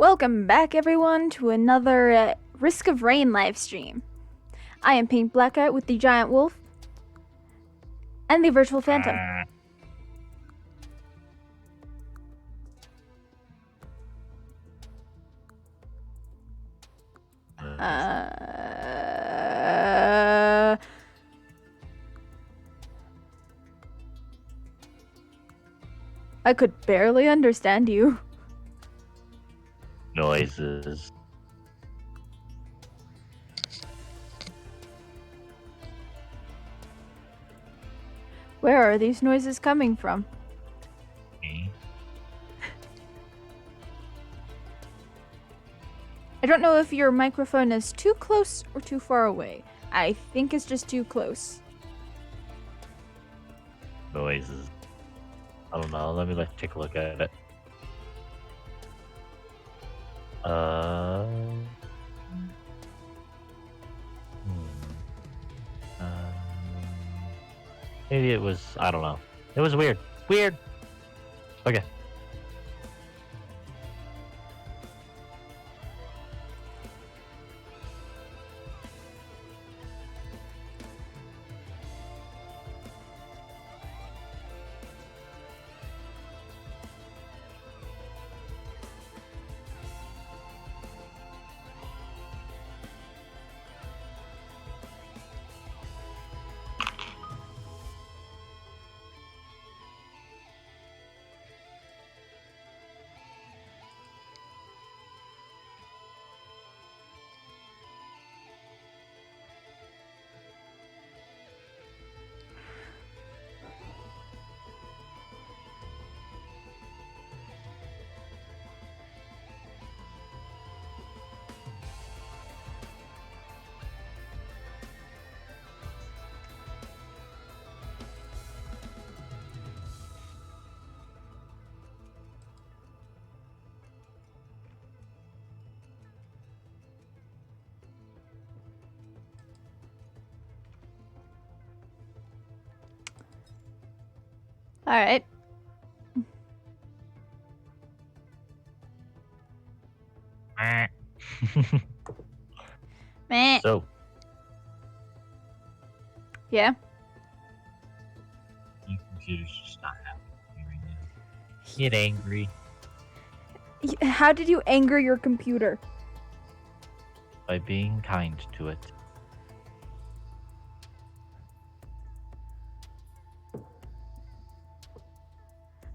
Welcome back, everyone, to another Risk of Rain live stream. I am Pink Blackout with the Giant Wolf and the Virtual Phantom. I could barely understand you. Noises. Where are these noises coming from? Me. I don't know if your microphone is too close or too far away. I think it's just too close. Noises. I don't know. Let me take a look at it. Maybe it was. I don't know. It was weird. Weird. Okay. All right. Meh. So, Yeah. your computer's just not happy with me right now. Get angry How did you anger your computer? by being kind to it.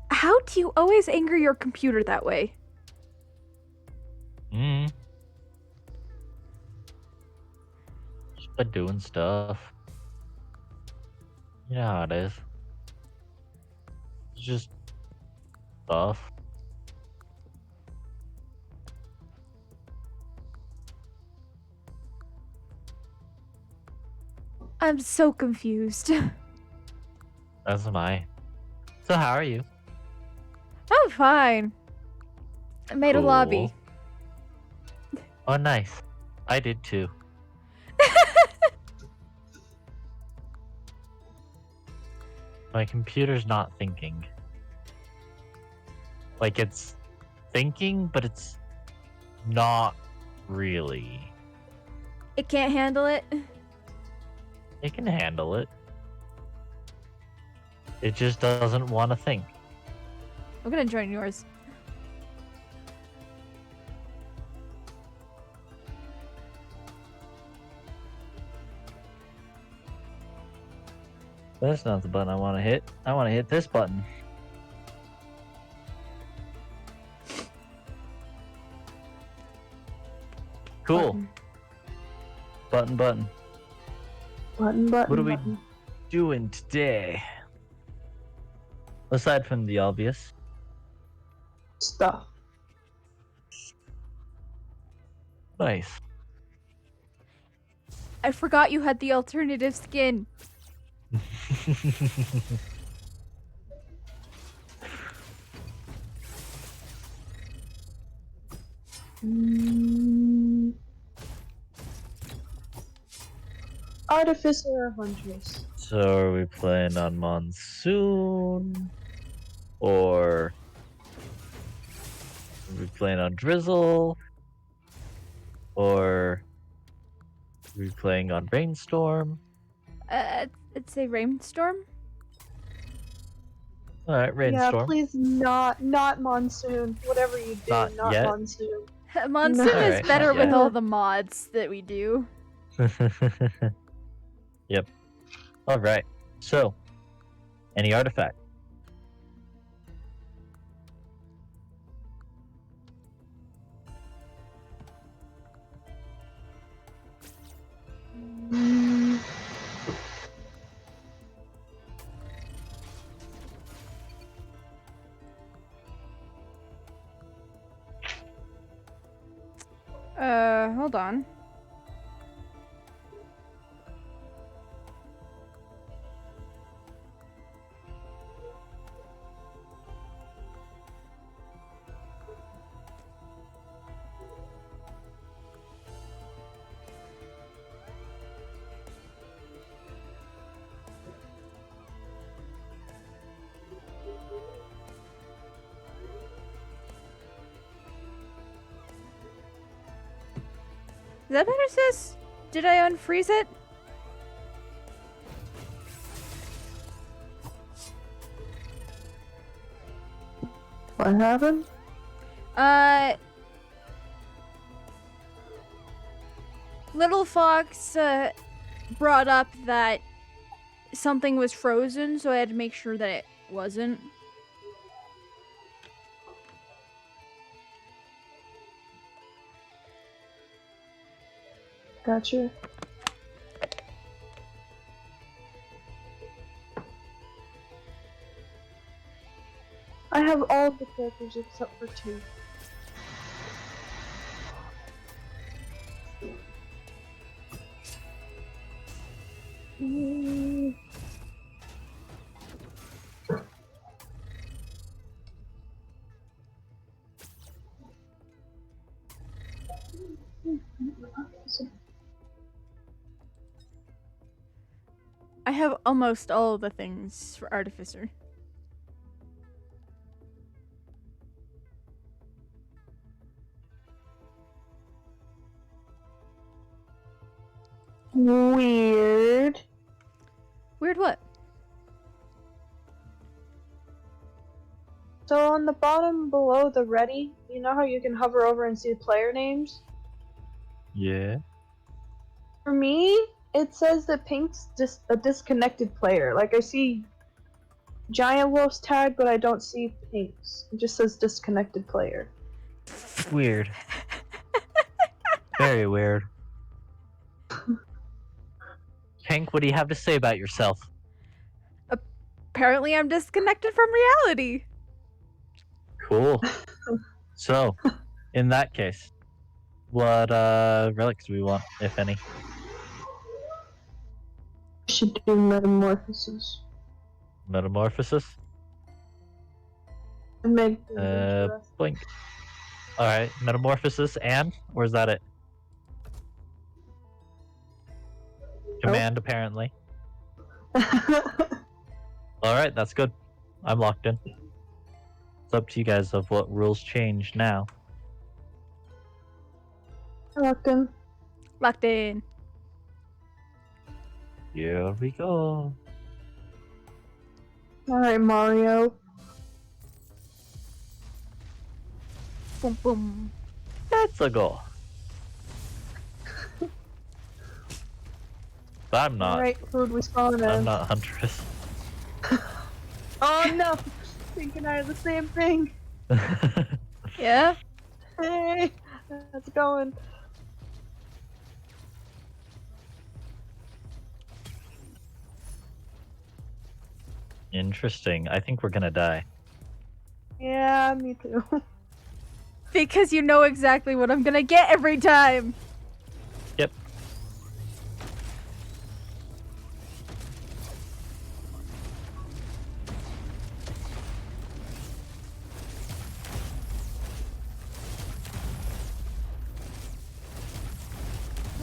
How do you always anger your computer that way? Just by doing stuff. You know how it is. It's just stuff. I'm so confused. As am I. So how are you? I'm fine. I made a lobby. Oh, nice. I did too. My computer's not thinking. Like, it's thinking, but it's not really. It can't handle it. It can handle it. It just doesn't want to think. I'm gonna join yours. That's not the button I want to hit. I want to hit this button. Cool. Button. Button. What are we doing today? Aside from the obvious. Stuff. Nice. I forgot you had the alternative skin. Artificer or Huntress? So are we playing on Monsoon? Or Are we playing on Drizzle? Or are we playing on Rainstorm? I'd say Rainstorm. Alright, Yeah, Rainstorm. please not Monsoon. Whatever you do, Not not yet. Monsoon. Monsoon No. is Alright, better not with yet. all the mods that we do. Yep. Alright. So, any artifact? Mm, Hold on. Is that better, sis? Did I unfreeze it? what happened? Little Fox brought up that something was frozen, so I had to make sure that it wasn't. Gotcha. I have all the characters except for 2. Mm. I have almost all the things for Artificer. Weird. Weird what? So on the bottom below the ready, you know how you can hover over and see the player names? Yeah. For me, it says that Pink's a disconnected player. Like, I see Giant Wolf's tag, but I don't see Pink's. It just says disconnected player. Weird. Very weird. Hank, what do you have to say about yourself? Apparently I'm disconnected from reality. Cool. So, in that case, what relics do we want, if any? Should do Metamorphosis. Metamorphosis? And make things interesting. Blink. Alright, Metamorphosis and? Or is that it? Command, apparently. Alright, that's good. I'm locked in. It's up to you guys of what rules change now. Locked in. Locked in. Here we go. Alright, Mario. Boom, boom. That's a goal. But I'm not. Alright, food we spawn I'm in. not Huntress. Oh no! Pink and I are the same thing. Yeah? Hey! How's it going? Interesting. I think we're gonna die. Yeah, me too. Because you know exactly what I'm gonna get every time. Yep.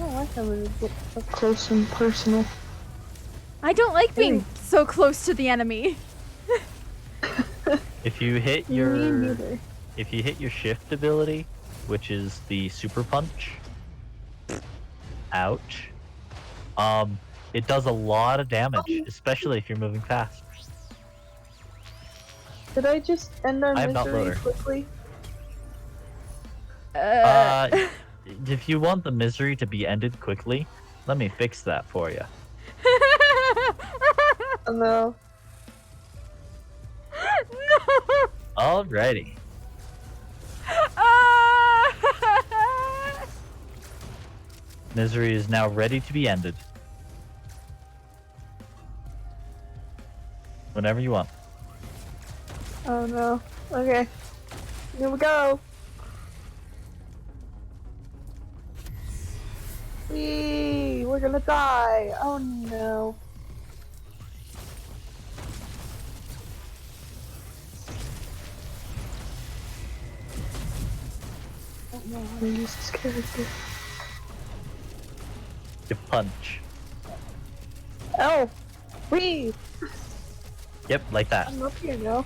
I like how we get up close and personal. I don't like being so close to the enemy. If you hit Me your neither. if you hit your shift ability, which is the super punch, ouch. It does a lot of damage, especially if you're moving fast. Did I just end our I am not misery loader. quickly? If you want the misery to be ended quickly, let me fix that for you. Oh no. No. Alrighty. Misery is now ready to be ended. Whenever you want. Oh no. Okay. Here we go. Whee! We're gonna die. Oh no. I don't know how to use this character. You punch. Oh! Whee! Yep, like that. I'm up here now.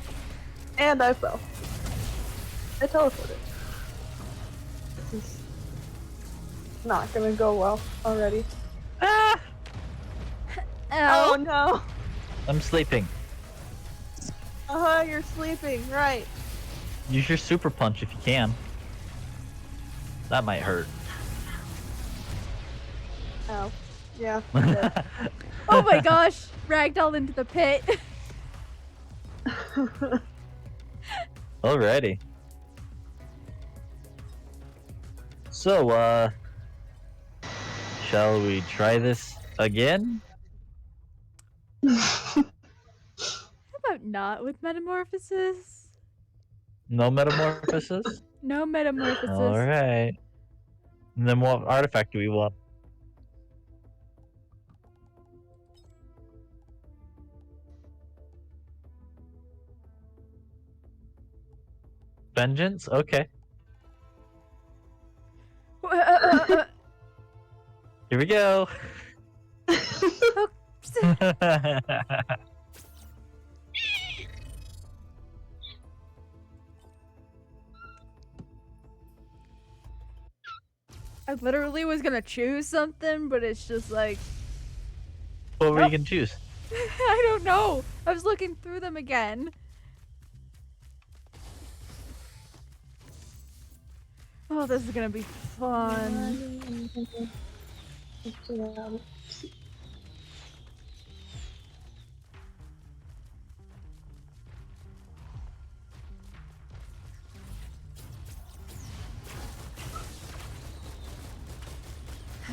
And I fell. I teleported. This is not gonna go well already. Ah! Ow. Oh no! I'm sleeping. Uh-huh, you're sleeping, right. Use your super punch if you can. That might hurt. Oh. Yeah. dead. Oh my gosh! Ragdoll into the pit. Alrighty. So, shall we try this again? How about not with metamorphosis? No metamorphosis? No metamorphosis. Alright. And then what artifact do we want? Vengeance? Okay. Here we go. I literally was gonna choose something, but it's just like What were you Nope. gonna choose? I don't know. I was looking through them again. Oh, this is gonna be fun.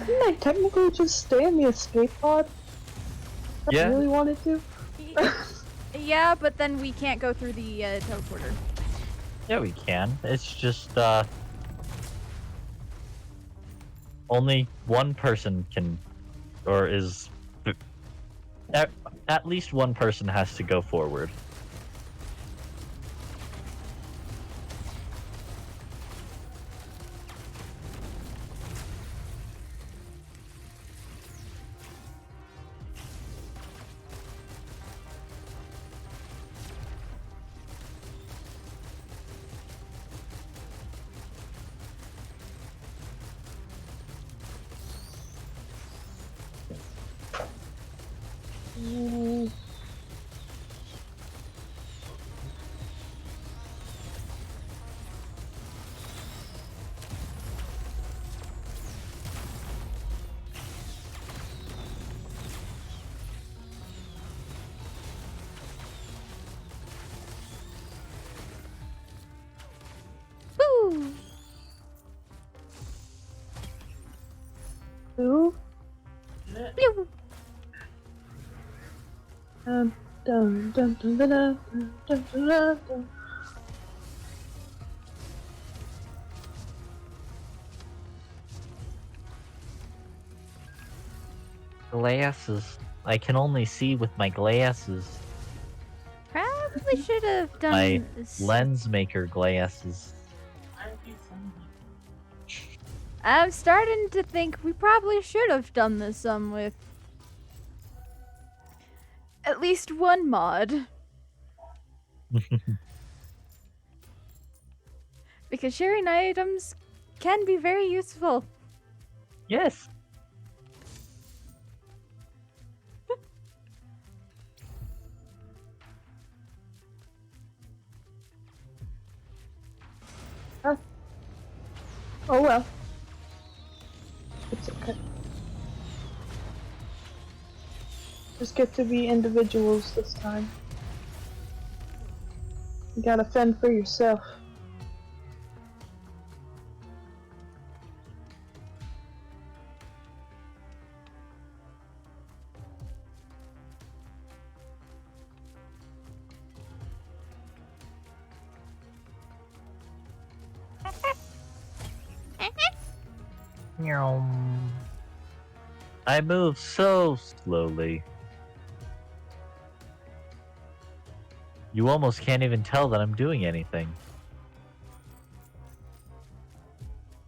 Didn't I technically just stay in the escape pod? I Yeah. really wanted to. Yeah, but then we can't go through the teleporter. Yeah, we can. It's just, only one person can, or is, at least one person has to go forward. Woo! Ooh. Pew! Dun, dun, dun, dun, dun, dun, dun, dun, dun, dun. Glasses. I can only see with my glasses. Probably should have done My this. lens maker glasses. I'm starting to think we probably should have done this with at least one mod. Because sharing items can be very useful. Yes. Oh well. It's okay. Just get to be individuals this time. You gotta fend for yourself. I move so slowly. You almost can't even tell that I'm doing anything.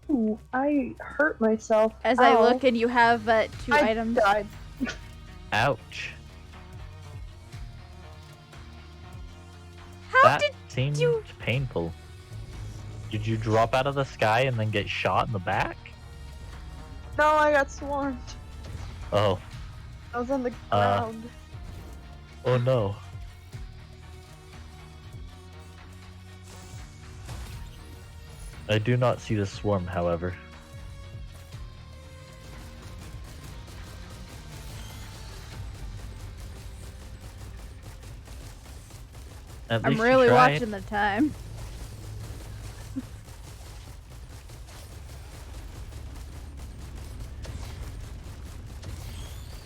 Ooh, I hurt myself. As I Ow. look and you have 2 I items. died. Ouch. How That did seemed you- painful. Did you drop out of the sky and then get shot in the back? No, I got swarmed. Oh. I was on the ground. Oh no. I do not see the swarm, however. At I'm least you really tried. watching the time.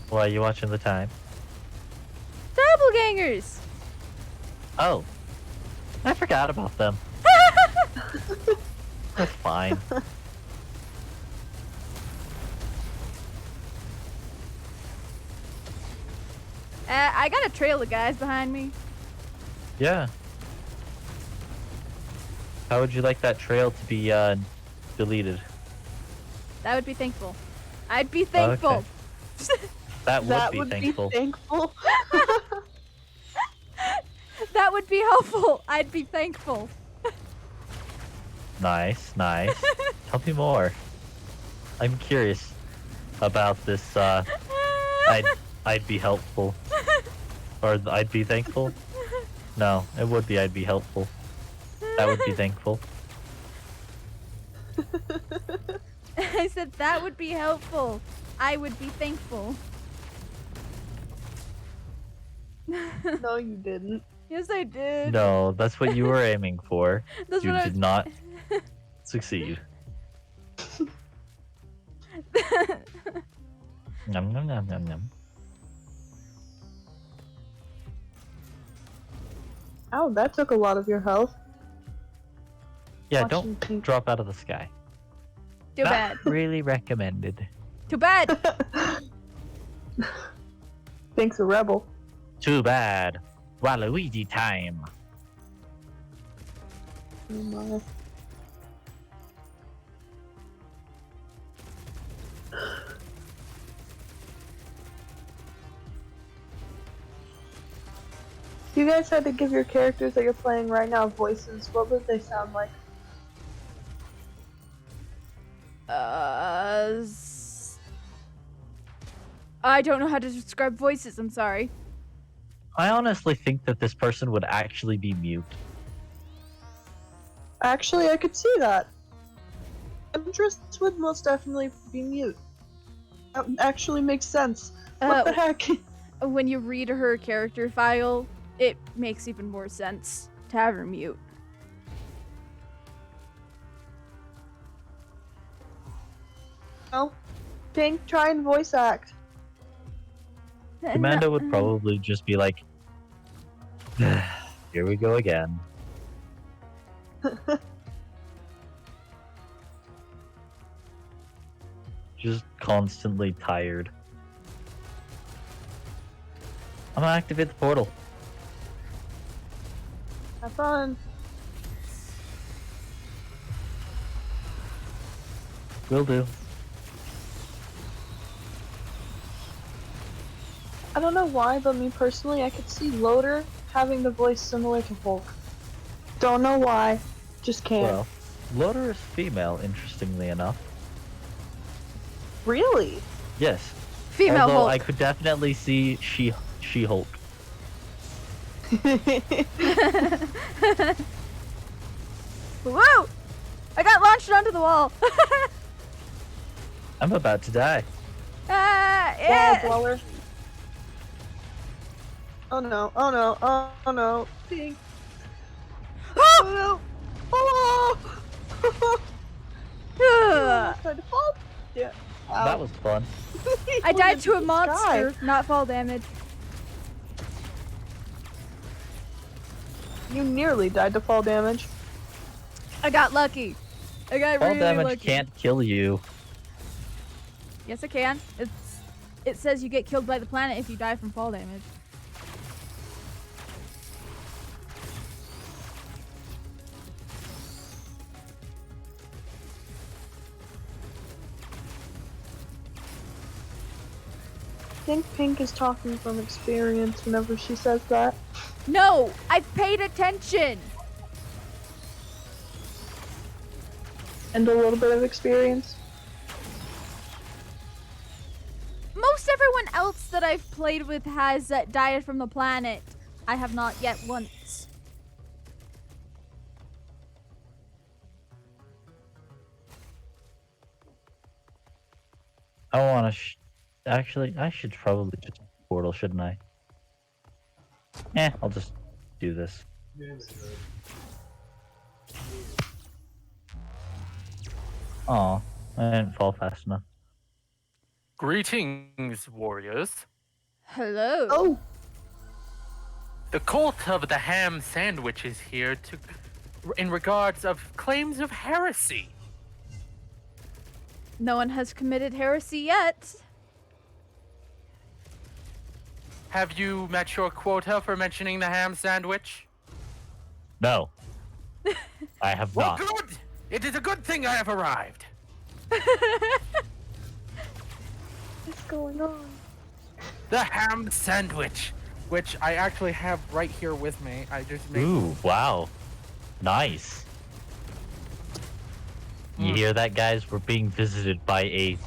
Why are you watching the time? Doppelgangers! Oh. I forgot about them. That's fine. I got a trail of guys behind me. Yeah. How would you like that trail to be deleted? That would be thankful. I'd be thankful. That would That be would thankful. be thankful. That would be helpful. I'd be thankful. Nice, nice. Tell me more. I'm curious about this. I'd be helpful, or I'd be thankful. No, it would be I'd be helpful. That would be thankful. I said that would be helpful. I would be thankful. No, you didn't. Yes, I did. No, that's what you were aiming for. That's You what I did was... not succeed. Nom nom nom nom nom. Ow, that took a lot of your health. Yeah, Watching don't pink. drop out of the sky. Too Not bad. really recommended. Too bad. Thanks, a rebel. Too bad. Waluigi time. Oh my. If you guys had to give your characters that you're playing right now voices, what would they sound like? I don't know how to describe voices. I'm sorry. I honestly think that this person would actually be mute. Actually, I could see that. Interests would most definitely be mute. That actually makes sense. What the heck? When you read her character file, it makes even more sense to have her mute. Well, Pink, try and voice act. Amanda would probably just be like, here we go again. Just constantly tired. I'm gonna activate the portal. Have fun. Will do. I don't know why, but me personally, I could see Loader having the voice similar to Hulk. Don't know why, just can't. Well, Loader is female, interestingly enough. Really? Yes. Female Although Hulk. I could definitely see She-Hulk. Whoa! I got launched onto the wall. I'm about to die. Wall Yeah. dweller. Oh no, oh no, oh no. Pink. Oh no. Oh! Ugh. Tried to fall. Yeah. Ow. That was fun. I died Went to a into the sky. monster, not fall damage. You nearly died to fall damage. I got lucky. I got Fall really damage lucky. can't kill you. Yes, I can. It says you get killed by the planet if you die from fall damage. I think Pink is talking from experience whenever she says that. No, I've paid attention. And a little bit of experience. Most everyone else that I've played with has died from the planet. I have not yet once. I want to. Actually, I should probably just portal, shouldn't I? I'll just do this. Oh, I didn't fall fast enough. Greetings, warriors. Hello. Oh! The cult of the ham sandwich is here in regards of claims of heresy. No one has committed heresy yet. Have you met your quota for mentioning the ham sandwich? No, I have Well, not. good! It is a good thing I have arrived. What's going on? The ham sandwich, which I actually have right here with me. I just made. Ooh, wow, nice. You hear that, guys? We're being visited by a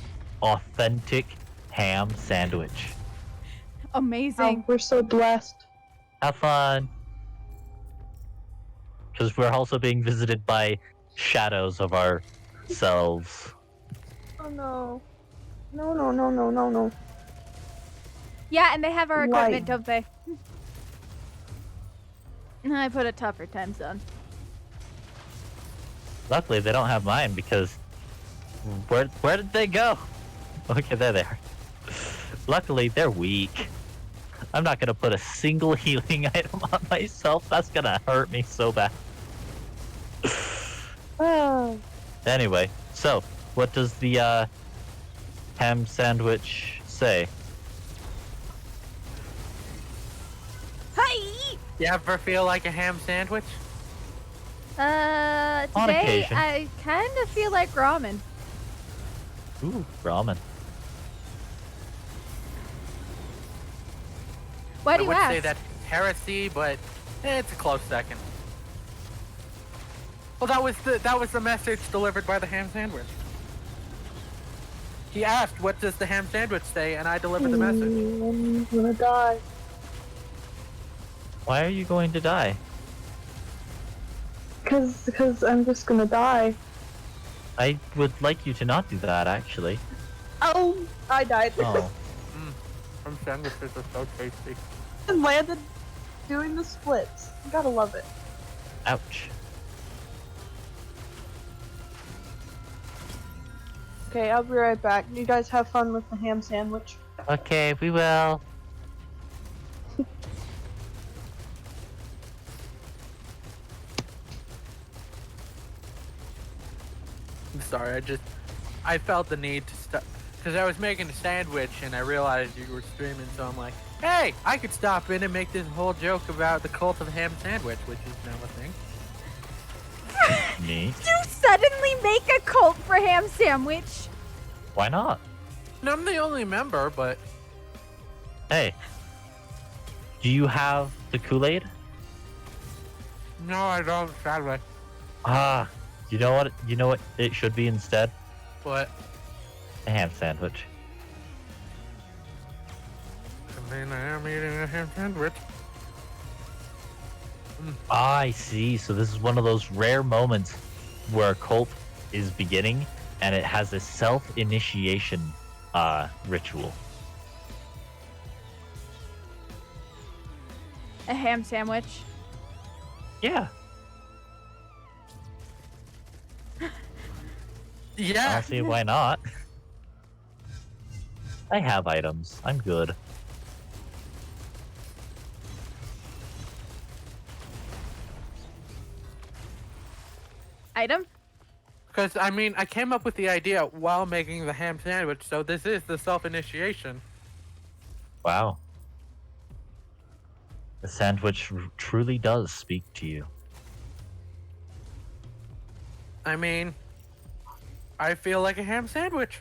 authentic ham sandwich. Amazing. Oh, we're so blessed. Have fun. Because we're also being visited by shadows of ourselves. Oh no. No, no, no, no, no, no. Yeah, and they have our Why? equipment, don't they? I put a tougher time zone. Luckily, they don't have mine because where did they go? Okay, there they are. Luckily, they're weak. I'm not gonna put a single healing item on myself. That's gonna hurt me so bad. Oh. Anyway, so what does the ham sandwich say? Hi! You ever feel like a ham sandwich? On Today occasion. I kind of feel like ramen. Ooh, ramen. Why do I you would ask? say that heresy, but it's a close second. Well, that was the message delivered by the ham sandwich. He asked, "What does the ham sandwich say?" and I delivered the message. I'm gonna die. Why are you going to die? Because I'm just gonna die. I would like you to not do that, actually. Oh, I died. Oh, Ham sandwiches are so tasty. And landed doing the splits. You gotta love it. ouch. Okay, I'll be right back. You guys have fun with the ham sandwich. Okay, we will. I'm sorry, I felt the need to stop because I was making a sandwich and I realized you were streaming, so I'm like, hey, I could stop in and make this whole joke about the cult of the ham sandwich, which is now a thing. Me? You suddenly make a cult for ham sandwich? Why not? And I'm the only member, but Hey, do you have the Kool-Aid? no, I don't, sadly. Ah, You know what? You know what it should be instead? What? A ham sandwich. I mean, I am eating a ham sandwich. I see. So this is one of those rare moments where a cult is beginning, and it has a self-initiation ritual. A ham sandwich. Yeah. I Yeah. don't see why not. I have items. I'm good. Item? Because, I mean, I came up with the idea while making the ham sandwich, so this is the self-initiation. Wow. The sandwich truly does speak to you. I mean, I feel like a ham sandwich.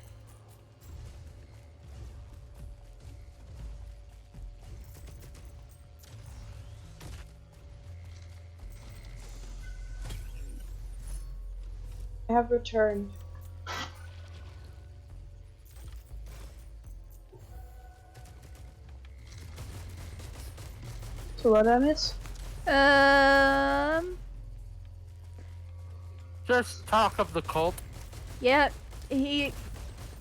I have returned. So what, Dennis? Just talk of the cult. Yeah, he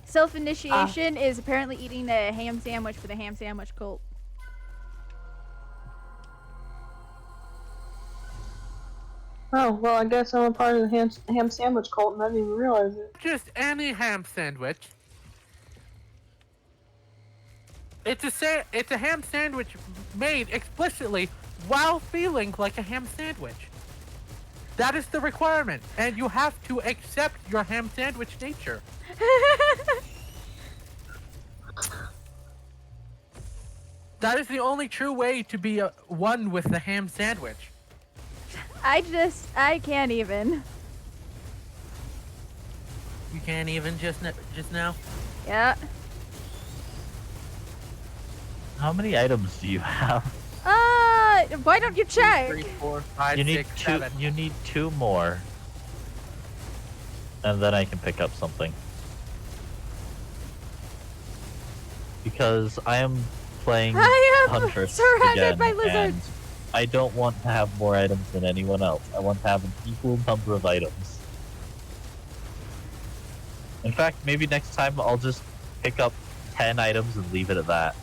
self-initiation is apparently eating a ham sandwich for the ham sandwich cult. Oh, well, I guess I'm a part of the ham sandwich cult and I didn't even realize it. Just any ham sandwich. It's a ham sandwich made explicitly while feeling like a ham sandwich. That is the requirement, and you have to accept your ham sandwich nature. That is the only true way to be one with the ham sandwich. I can't even. You can't even just now. Yeah. How many items do you have? Why don't you check? 3, 4, 5, You need 6, two. 7. You need 2 more, and then I can pick up something. Because I am playing I am Huntress surrounded again, by lizards. and I don't want to have more items than anyone else. I want to have an equal number of items. In fact, maybe next time I'll just pick up 10 items and leave it at that.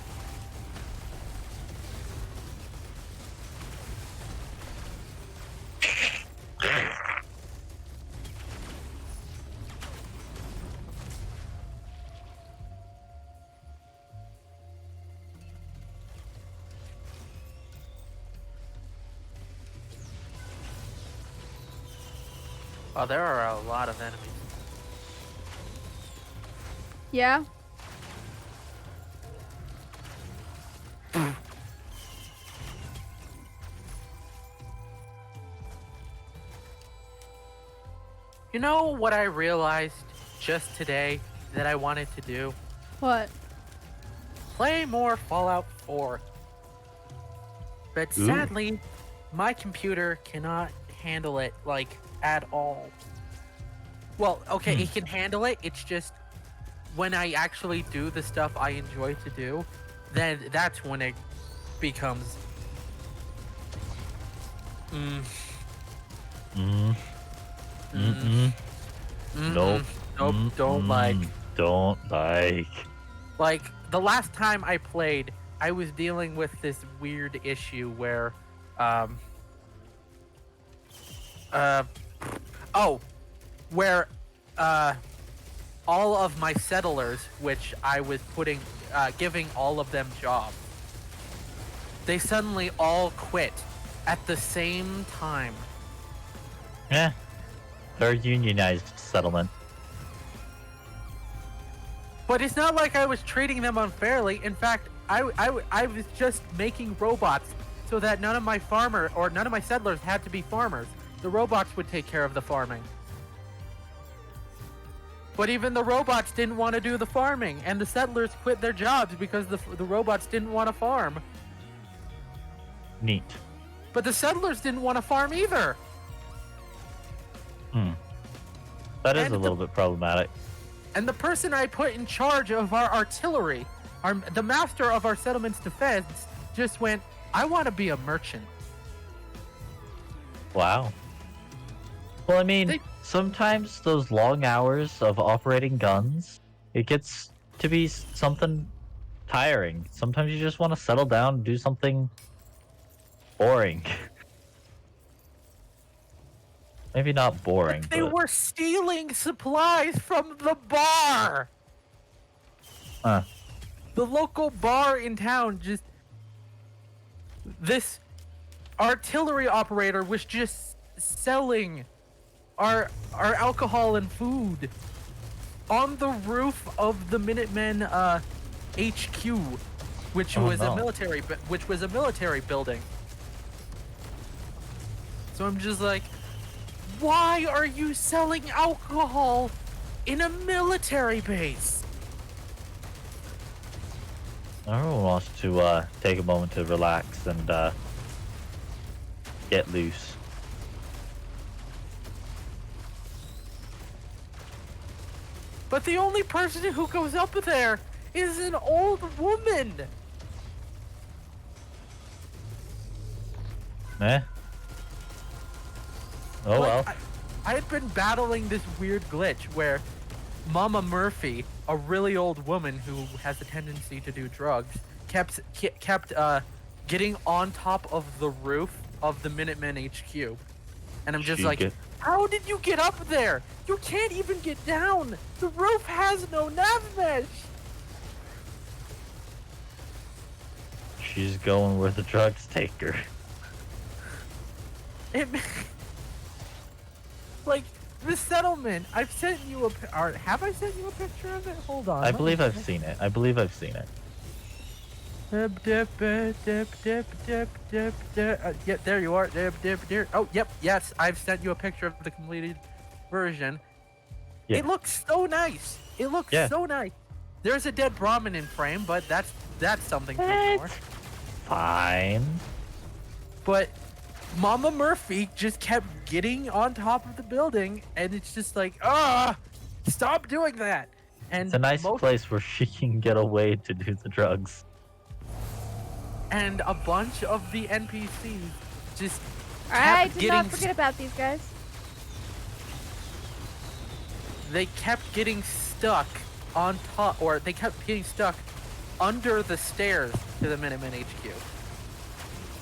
Oh, there are a lot of enemies. Yeah. You know what I realized just today that I wanted to do? What? Play more Fallout 4. But Ooh. sadly, my computer cannot handle it, like, at all. Well, okay, it can handle it, it's just when I actually do the stuff I enjoy to do, then that's when it becomes... Nope. Nope, don't like. Don't like. Like, the last time I played, I was dealing with this weird issue where, where, all of my settlers, which I was giving all of them jobs, they suddenly all quit at the same time. Yeah. They're a unionized settlement. But it's not like I was treating them unfairly. In fact, I was just making robots so that none of my settlers had to be farmers. The robots would take care of the farming. But even the robots didn't want to do the farming, and the settlers quit their jobs because the robots didn't want to farm. Neat. But the settlers didn't want to farm either. That is And a little bit problematic. And the person I put in charge of our artillery, the master of our settlement's defense, just went, I want to be a merchant. Wow. Well, I mean, They- sometimes those long hours of operating guns, it gets to be something tiring. Sometimes you just want to settle down and do something boring. Maybe not boring, They but... were stealing supplies from the bar. Huh. The local bar in town this artillery operator was just selling our alcohol and food on the roof of the Minutemen HQ, which Oh, was no. a military building. So I'm just like, why are you selling alcohol in a military base? Everyone wants to take a moment to relax and get loose. But the only person who goes up there is an old woman. Eh? Oh Like, well. I had been battling this weird glitch where Mama Murphy, a really old woman who has a tendency to do drugs, kept getting on top of the roof of the Minutemen HQ. And I'm just like, how did you get up there? You can't even get down. The roof has no nav mesh. She's going where the drugs take her. It, like, the settlement. I've sent you or have I sent you a picture of it? Hold on. I believe I've seen it. I believe I've seen it. Yeah, there you are. Oh, yep, yes, I've sent you a picture of the completed version. Yeah. It looks so nice. It looks so nice. There's a dead Brahmin in frame, but that's something to ignore. Fine. But Mama Murphy just kept getting on top of the building, and it's just like, stop doing that. And It's a nice place where she can get away to do the drugs. And a bunch of the NPCs just Alright, kept do not getting forget about these guys. they kept getting stuck on top, or they kept getting stuck under the stairs to the Minutemen HQ.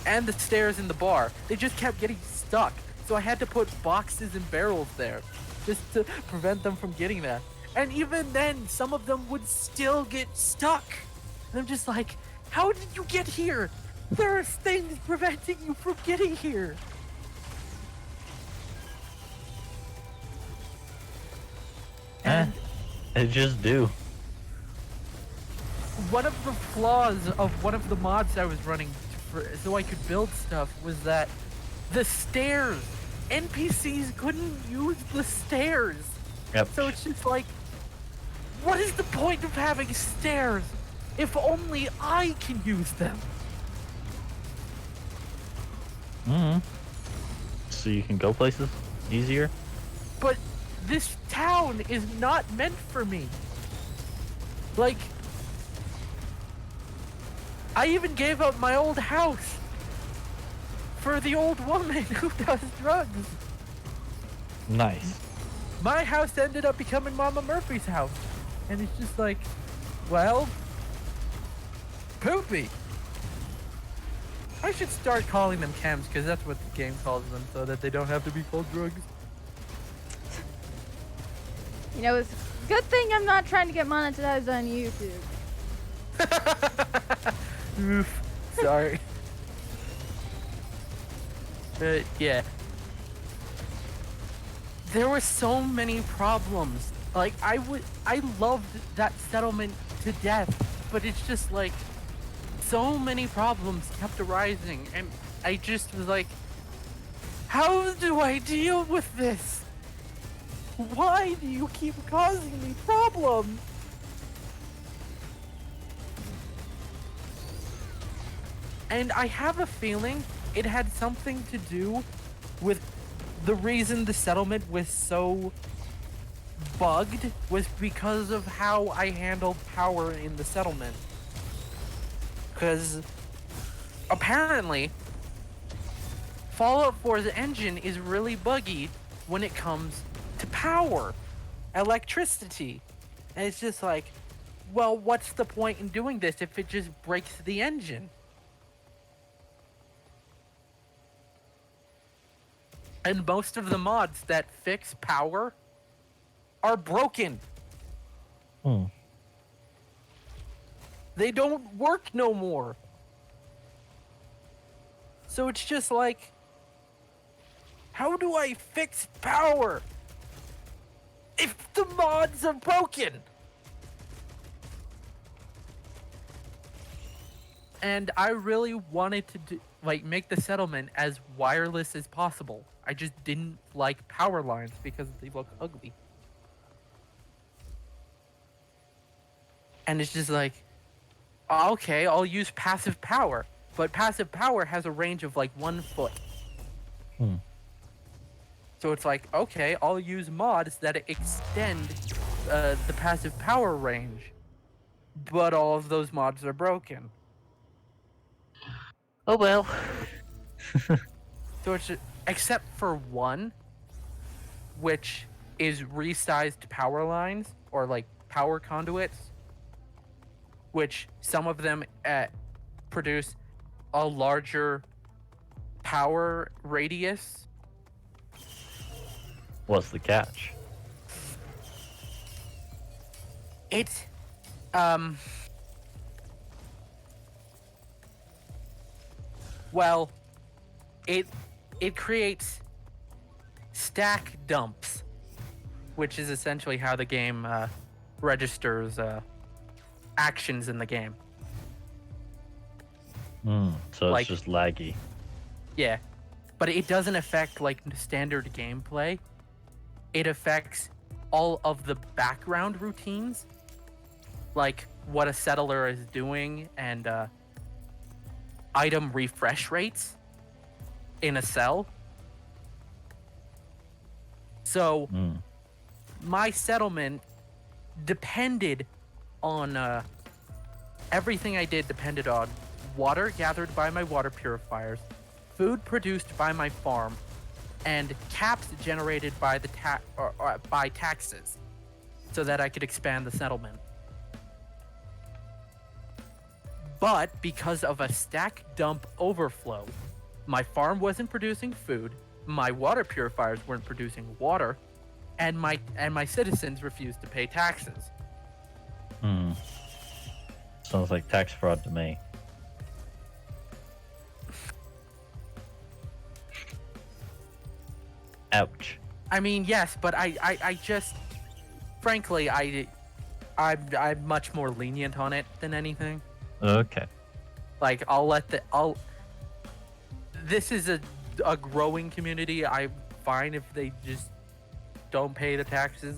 And the stairs in the bar. They just kept getting stuck. So I had to put boxes and barrels there just to prevent them from getting there. And even then, some of them would still get stuck. And I'm just like, how did you get here? There's things preventing you from getting here. And They just do. one of the flaws of one of the mods I was running so I could build stuff was that the stairs, NPCs couldn't use the stairs. Yep. So it's just like, what is the point of having stairs if only I can use them? Mm-hmm. So you can go places easier? But this town is not meant for me. Like, I even gave up my old house for the old woman who does drugs. Nice. My house ended up becoming Mama Murphy's house. And it's just like, well, poopy. I should start calling them chems because that's what the game calls them, so that they don't have to be called drugs. You know, it's a good thing I'm not trying to get monetized on YouTube. Oof. Sorry. Yeah. There were so many problems. Like, I loved that settlement to death, but it's just like, so many problems kept arising, and I just was like, how do I deal with this? Why do you keep causing me problems? And I have a feeling it had something to do with the reason the settlement was so bugged was because of how I handled power in the settlement. Because apparently, Fallout 4's engine is really buggy when it comes to power, electricity. And it's just like, well, what's the point in doing this if it just breaks the engine? And most of the mods that fix power are broken. Hmm. They don't work no more. So it's just like, how do I fix power if the mods are broken? And I really wanted to make the settlement as wireless as possible. I just didn't like power lines because they look ugly. And it's just like, okay, I'll use passive power. But passive power has a range of like 1 foot. Hmm. So it's like, okay, I'll use mods that extend the passive power range. But all of those mods are broken. Oh well. So it's just, except for one, which is resized power lines or like power conduits, which some of them produce a larger power radius. What's the catch? It's well, it creates stack dumps, which is essentially how the game registers actions in the game. So Like- it's just laggy. Yeah, but it doesn't affect like standard gameplay. It affects all of the background routines, like what a settler is doing and item refresh rates in a cell. So my settlement depended on everything I did depended on water gathered by my water purifiers, food produced by my farm, and caps generated by the by taxes, so that I could expand the settlement. But because of a stack dump overflow, my farm wasn't producing food, my water purifiers weren't producing water, and my citizens refused to pay taxes. Sounds like tax fraud to me. Ouch. I mean, yes, but I just, frankly, I'm much more lenient on it than anything. Okay. Like, this is a growing community. I'm fine if they just don't pay the taxes,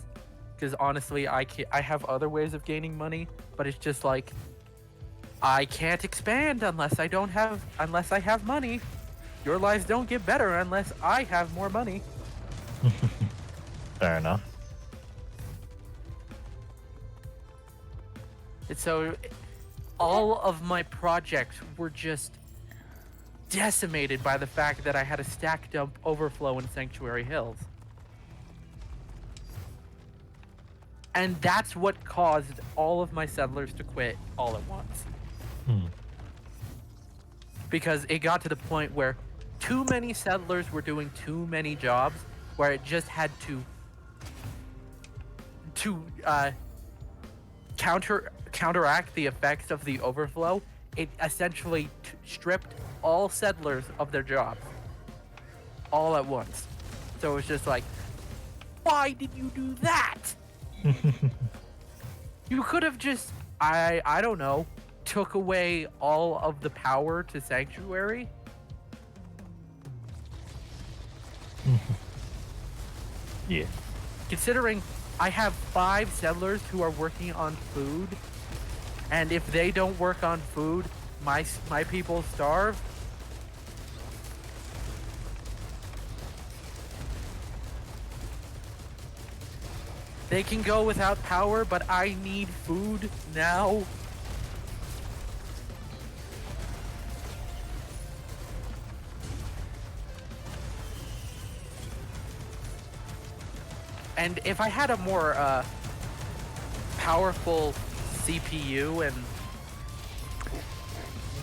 because honestly, I have other ways of gaining money, but it's just like, I can't expand unless I have money. Your lives don't get better unless I have more money. Fair enough. And so all of my projects were just decimated by the fact that I had a stack dump overflow in Sanctuary Hills. And that's what caused all of my settlers to quit all at once. Because it got to the point where too many settlers were doing too many jobs, where it just had to counteract the effects of the overflow. It essentially stripped all settlers of their jobs all at once. So it was just like, why did you do that? You could have just, I don't know, took away all of the power to Sanctuary. Yeah. Considering I have 5 settlers who are working on food, and if they don't work on food, my people starve. They can go without power, but I need food now. And if I had a more powerful CPU and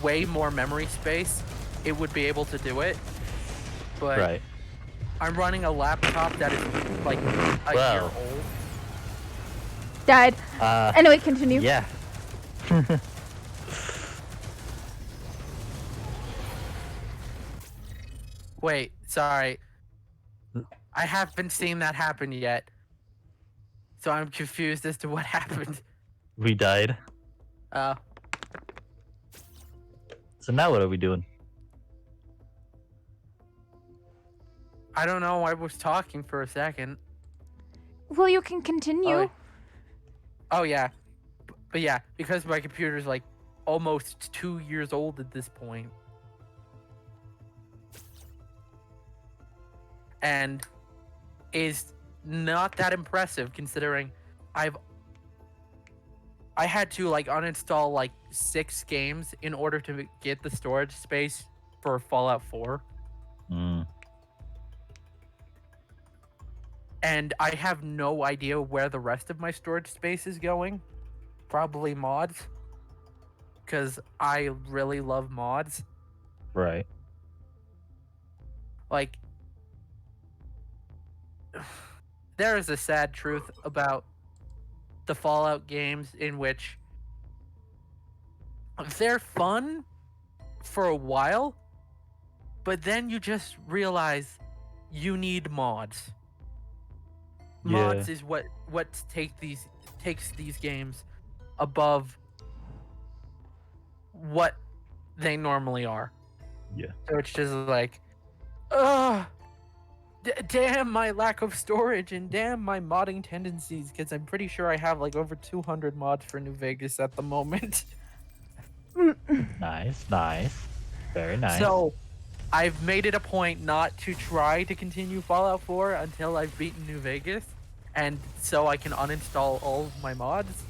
way more memory space, it would be able to do it. But Right. I'm running a laptop that is like a year Well. old. Died. Anyway, continue. Yeah. Wait, sorry. I haven't seen that happen yet. So I'm confused as to what happened. We died. So now what are we doing? I don't know. I was talking for a second. Well, you can continue. Oh yeah. But yeah, because my computer's like almost 2 years old at this point. And is not that impressive considering I had to like uninstall like 6 games in order to get the storage space for Fallout 4. Mm. And I have no idea where the rest of my storage space is going. Probably mods. Because I really love mods. Right. Like, there is a sad truth about the Fallout games in which they're fun for a while, but then you just realize you need mods. Mods is what takes these games above what they normally are. Yeah. So it's just like, ugh. Damn my lack of storage and damn my modding tendencies, because I'm pretty sure I have like over 200 mods for New Vegas at the moment. Nice, nice. Very nice. So I've made it a point not to try to continue Fallout 4 until I've beaten New Vegas, and so I can uninstall all of my mods.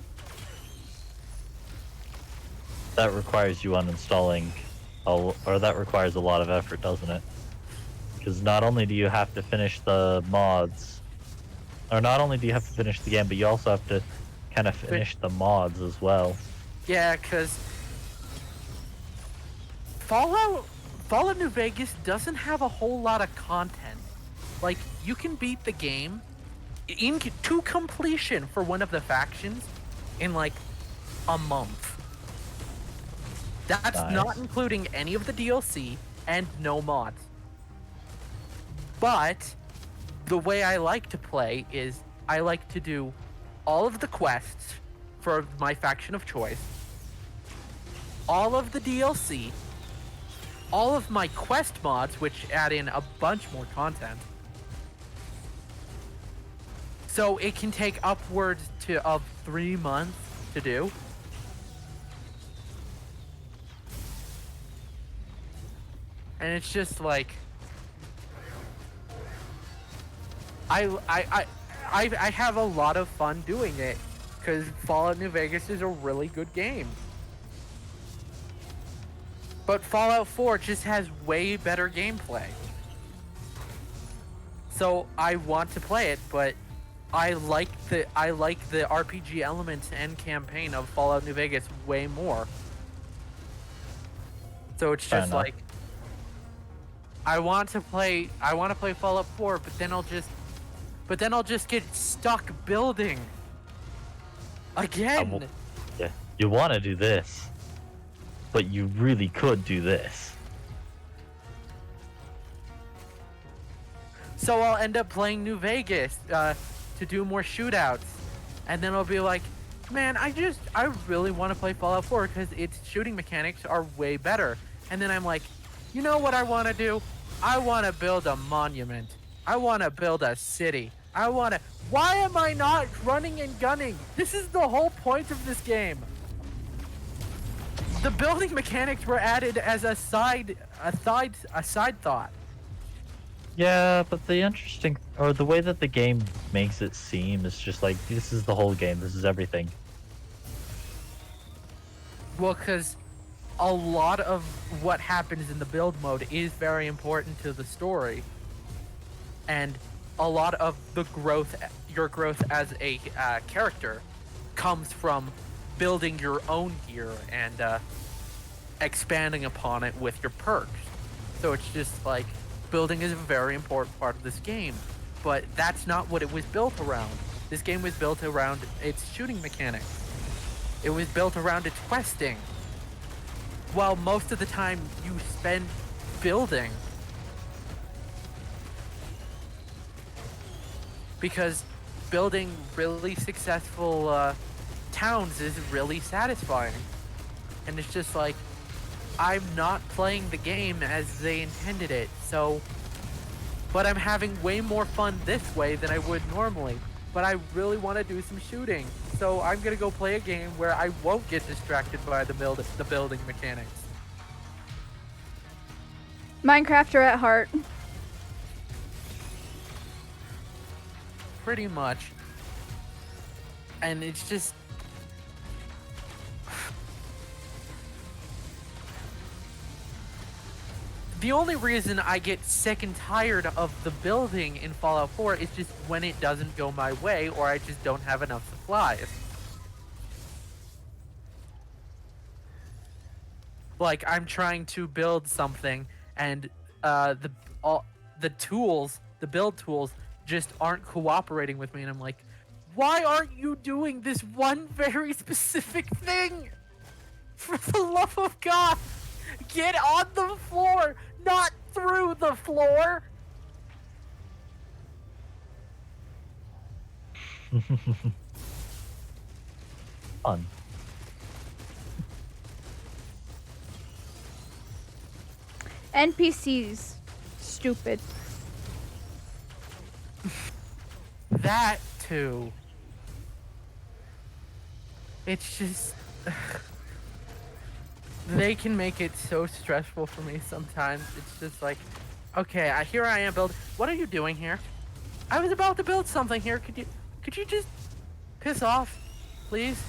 That requires you uninstalling, or that requires a lot of effort, doesn't it? Because not only do you have to finish the mods, or not only do you have to finish the game, but you also have to kind of finish the mods as well. Yeah, because Fallout New Vegas doesn't have a whole lot of content. Like, you can beat the game to completion for one of the factions in like a month. That's Nice. not including any of the DLC and no mods. But the way I like to play is I like to do all of the quests for my faction of choice, all of the DLC, all of my quest mods, which add in a bunch more content. So it can take upwards of 3 months to do. And it's just like, I have a lot of fun doing it because Fallout New Vegas is a really good game. But Fallout 4 just has way better gameplay. So I want to play it, but I like the RPG elements and campaign of Fallout New Vegas way more. So it's Fair just enough. like, I want to play Fallout 4, but then I'll just get stuck building again. Yeah, you want to do this, but you really could do this. So I'll end up playing New Vegas to do more shootouts, and then I'll be like, man, I really want to play Fallout 4 because its shooting mechanics are way better. And then I'm like, you know what I want to do? I want to build a monument. I want to build a city. Why am I not running and gunning? This is the whole point of this game. The building mechanics were added as a side thought. Yeah, but the interesting, or the way that the game makes it seem is just like, this is the whole game, this is everything. Well, because a lot of what happens in the build mode is very important to the story, and a lot of the growth, your growth as a character, comes from building your own gear and expanding upon it with your perks. So it's just like, building is a very important part of this game, but that's not what it was built around. This game was built around its shooting mechanics. It was built around its questing. While most of the time you spend building, because building really successful towns is really satisfying. And it's just like, I'm not playing the game as they intended it, so... But I'm having way more fun this way than I would normally. But I really want to do some shooting, so I'm gonna go play a game where I won't get distracted by the building mechanics. Minecrafter at heart. Pretty much. And it's just... The only reason I get sick and tired of the building in Fallout 4 is just when it doesn't go my way, or I just don't have enough supplies. Like, I'm trying to build something, and the tools, the build tools, just aren't cooperating with me, and I'm like, why aren't you doing this one very specific thing? For the love of God, get on the floor, not through the floor. Fun. NPCs. Stupid. That too. It's just... They can make it so stressful for me sometimes. It's just like, okay, here I am building. What are you doing here? I was about to build something here. Could you just piss off, please?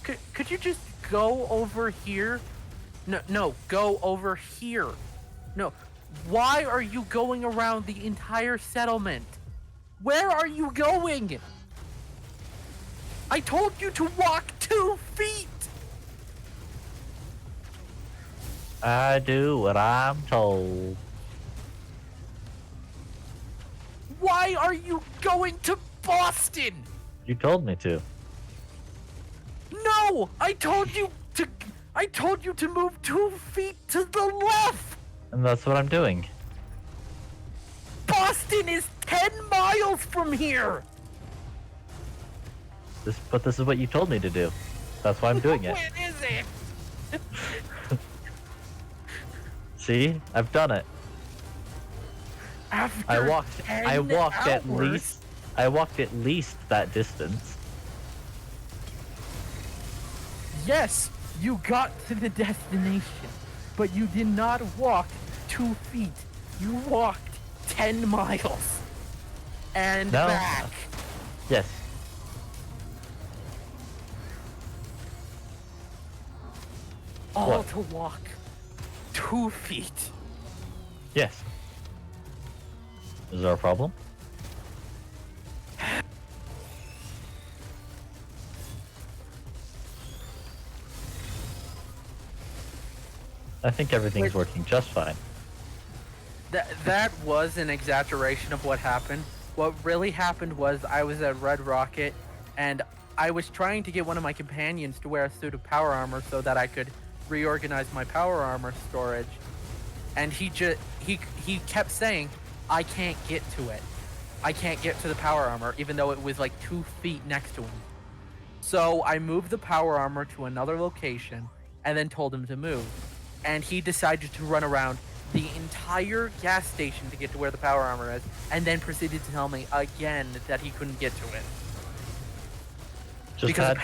Could you just go over here? No, go over here. No, why are you going around the entire settlement? Where are you going? I told you to walk 2 feet. I do what I'm told. Why are you going to Boston? You told me to. No, I told you to move 2 feet to the left. And that's what I'm doing. Boston is 10 miles from here. But this is what you told me to do. That's why I'm doing it. Where is it? See? I've done it. After I walked 10 at hours. least that distance. Yes, you got to the destination, but you did not walk 2 feet. You walked 10 miles. And No. back. Yes. All What? to walk 2 feet. Yes. Is there a problem? I think everything's working just fine. That was an exaggeration of what happened. What really happened was I was at Red Rocket, and I was trying to get one of my companions to wear a suit of power armor so that I could reorganize my power armor storage. And he kept saying, I can't get to it. I can't get to the power armor, even though it was like 2 feet next to him. So I moved the power armor to another location, and then told him to move. And he decided to run around the entire gas station to get to where the power armor is, and then proceeded to tell me again that he couldn't get to it. Because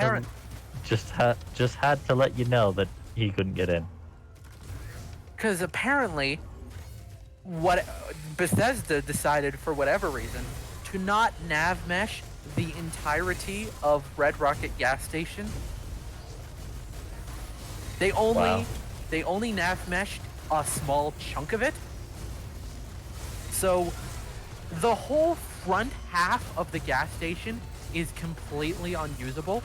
just had to let you know that he couldn't get in. Because apparently, what Bethesda decided for whatever reason to not nav mesh the entirety of Red Rocket gas station. They only nav meshed a small chunk of it. So the whole front half of the gas station is completely unusable.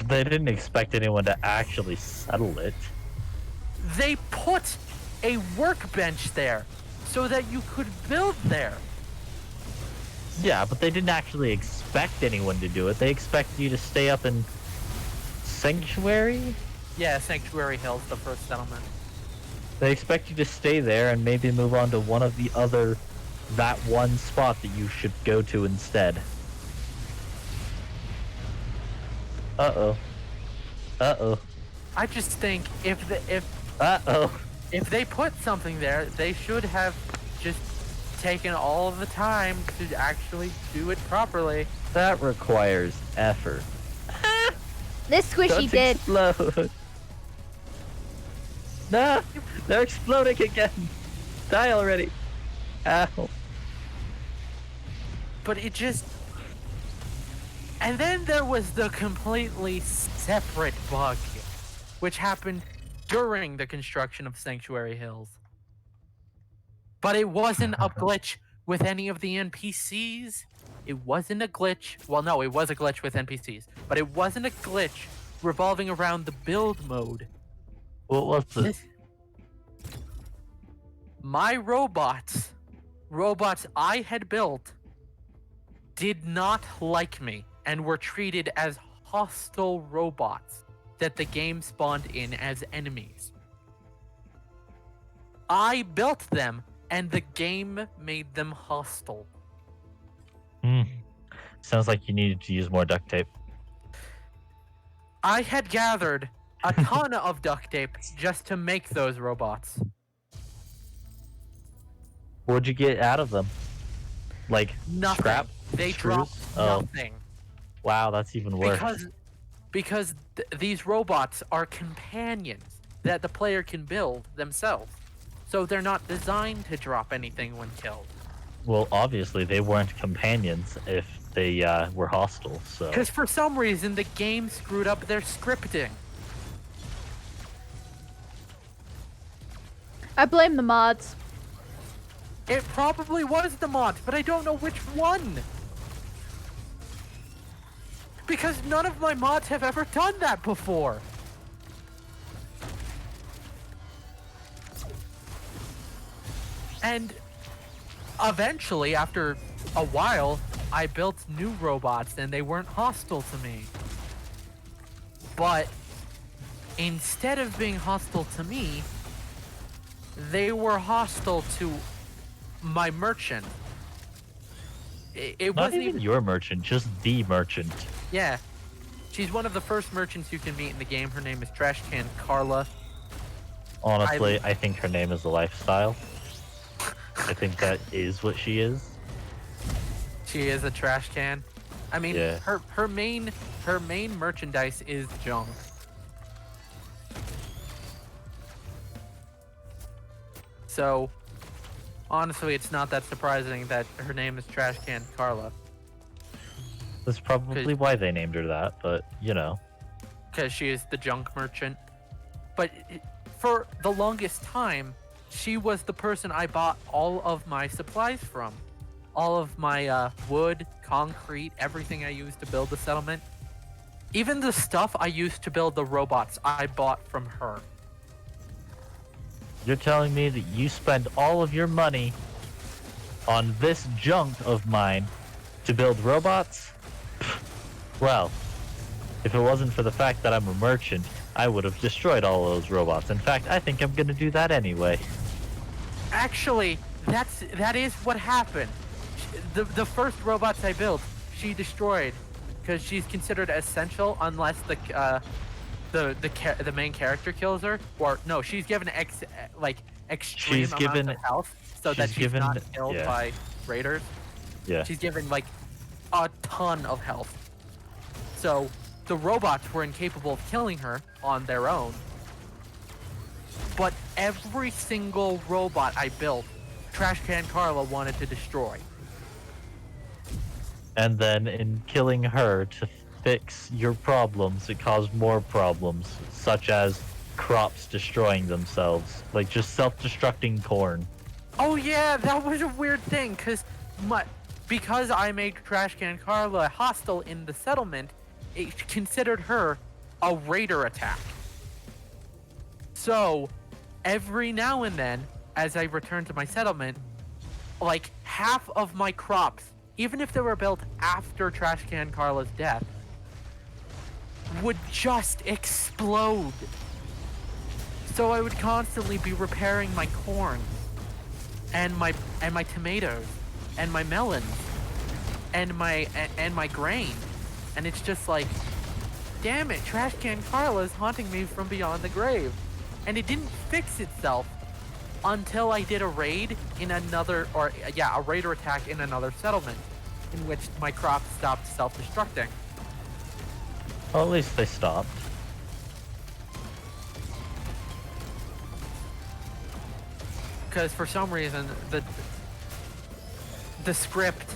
They didn't expect anyone to actually settle it. They put a workbench there so that you could build there. Yeah, but they didn't actually expect anyone to do it. They expected you to stay up in Sanctuary? Yeah, Sanctuary Hills, the first settlement. They expect you to stay there and maybe move on to one of the other, that one spot that you should go to instead. Uh-oh. Uh-oh. I just think if Uh-oh. they put something there, they should have just taken all of the time to actually do it properly. That requires effort. This squishy Don't did. explode. No! They're exploding again! Die already! Ow. But it just... And then there was the completely separate bug, which happened during the construction of Sanctuary Hills. But it wasn't a glitch with any of the NPCs. It wasn't a glitch. Well, no, it was a glitch with NPCs. But it wasn't a glitch revolving around the build mode. What was this? My robots I had built, did not like me and were treated as hostile robots that the game spawned in as enemies. I built them and the game made them hostile. Sounds like you needed to use more duct tape. I had gathered a ton of duct tape just to make those robots. What'd you get out of them? Like, Nothing. scrap? They Screws? dropped Oh. nothing. Wow, that's even worse. Because these robots are companions that the player can build themselves. So they're not designed to drop anything when killed. Well, obviously they weren't companions if they were hostile, so... Because for some reason the game screwed up their scripting. I blame the mods. It probably was the mods, but I don't know which one. Because none of my mods have ever done that before. And eventually, after a while, I built new robots and they weren't hostile to me. But instead of being hostile to me, they were hostile to my merchant. It Not wasn't even your merchant, just the merchant. Yeah. She's one of the first merchants you can meet in the game. Her name is Trash Can Carla. Honestly, I think her name is a lifestyle. I think that is what she is. She is a trash can. I mean, Yeah. her main merchandise is junk. So, honestly, it's not that surprising that her name is Trash Can Carla. That's probably why they named her that, but, you know. Because she is the junk merchant. But for the longest time, she was the person I bought all of my supplies from. All of my wood, concrete, everything I used to build the settlement. Even the stuff I used to build the robots, I bought from her. You're telling me that you spend all of your money on this junk of mine to build robots? Well, if it wasn't for the fact that I'm a merchant, I would have destroyed all those robots. In fact, I think I'm gonna do that anyway. Actually, that is what happened. The first robots I built, she destroyed, because she's considered essential unless the main character kills her, or no, she's given extreme amounts of health so that she's not killed by raiders. Yeah. She's given like a ton of health. So the robots were incapable of killing her on their own. But every single robot I built, Trash Can Carla wanted to destroy. And then in killing her to fix your problems, it caused more problems, such as crops destroying themselves, like just self-destructing corn. Oh yeah, that was a weird thing, because I made Trash Can Carla hostile in the settlement, it considered her a raider attack. So, every now and then, as I return to my settlement, like half of my crops, even if they were built after Trash Can Carla's death, would just explode. So I would constantly be repairing my corn and my tomatoes and my melons and my grain, and it's just like, damn it, Trash Can Carla is haunting me from beyond the grave. And it didn't fix itself until I did a raid in another, a raider attack in another settlement, in which my crops stopped self-destructing. Well, at least they stopped. Because for some reason, the script,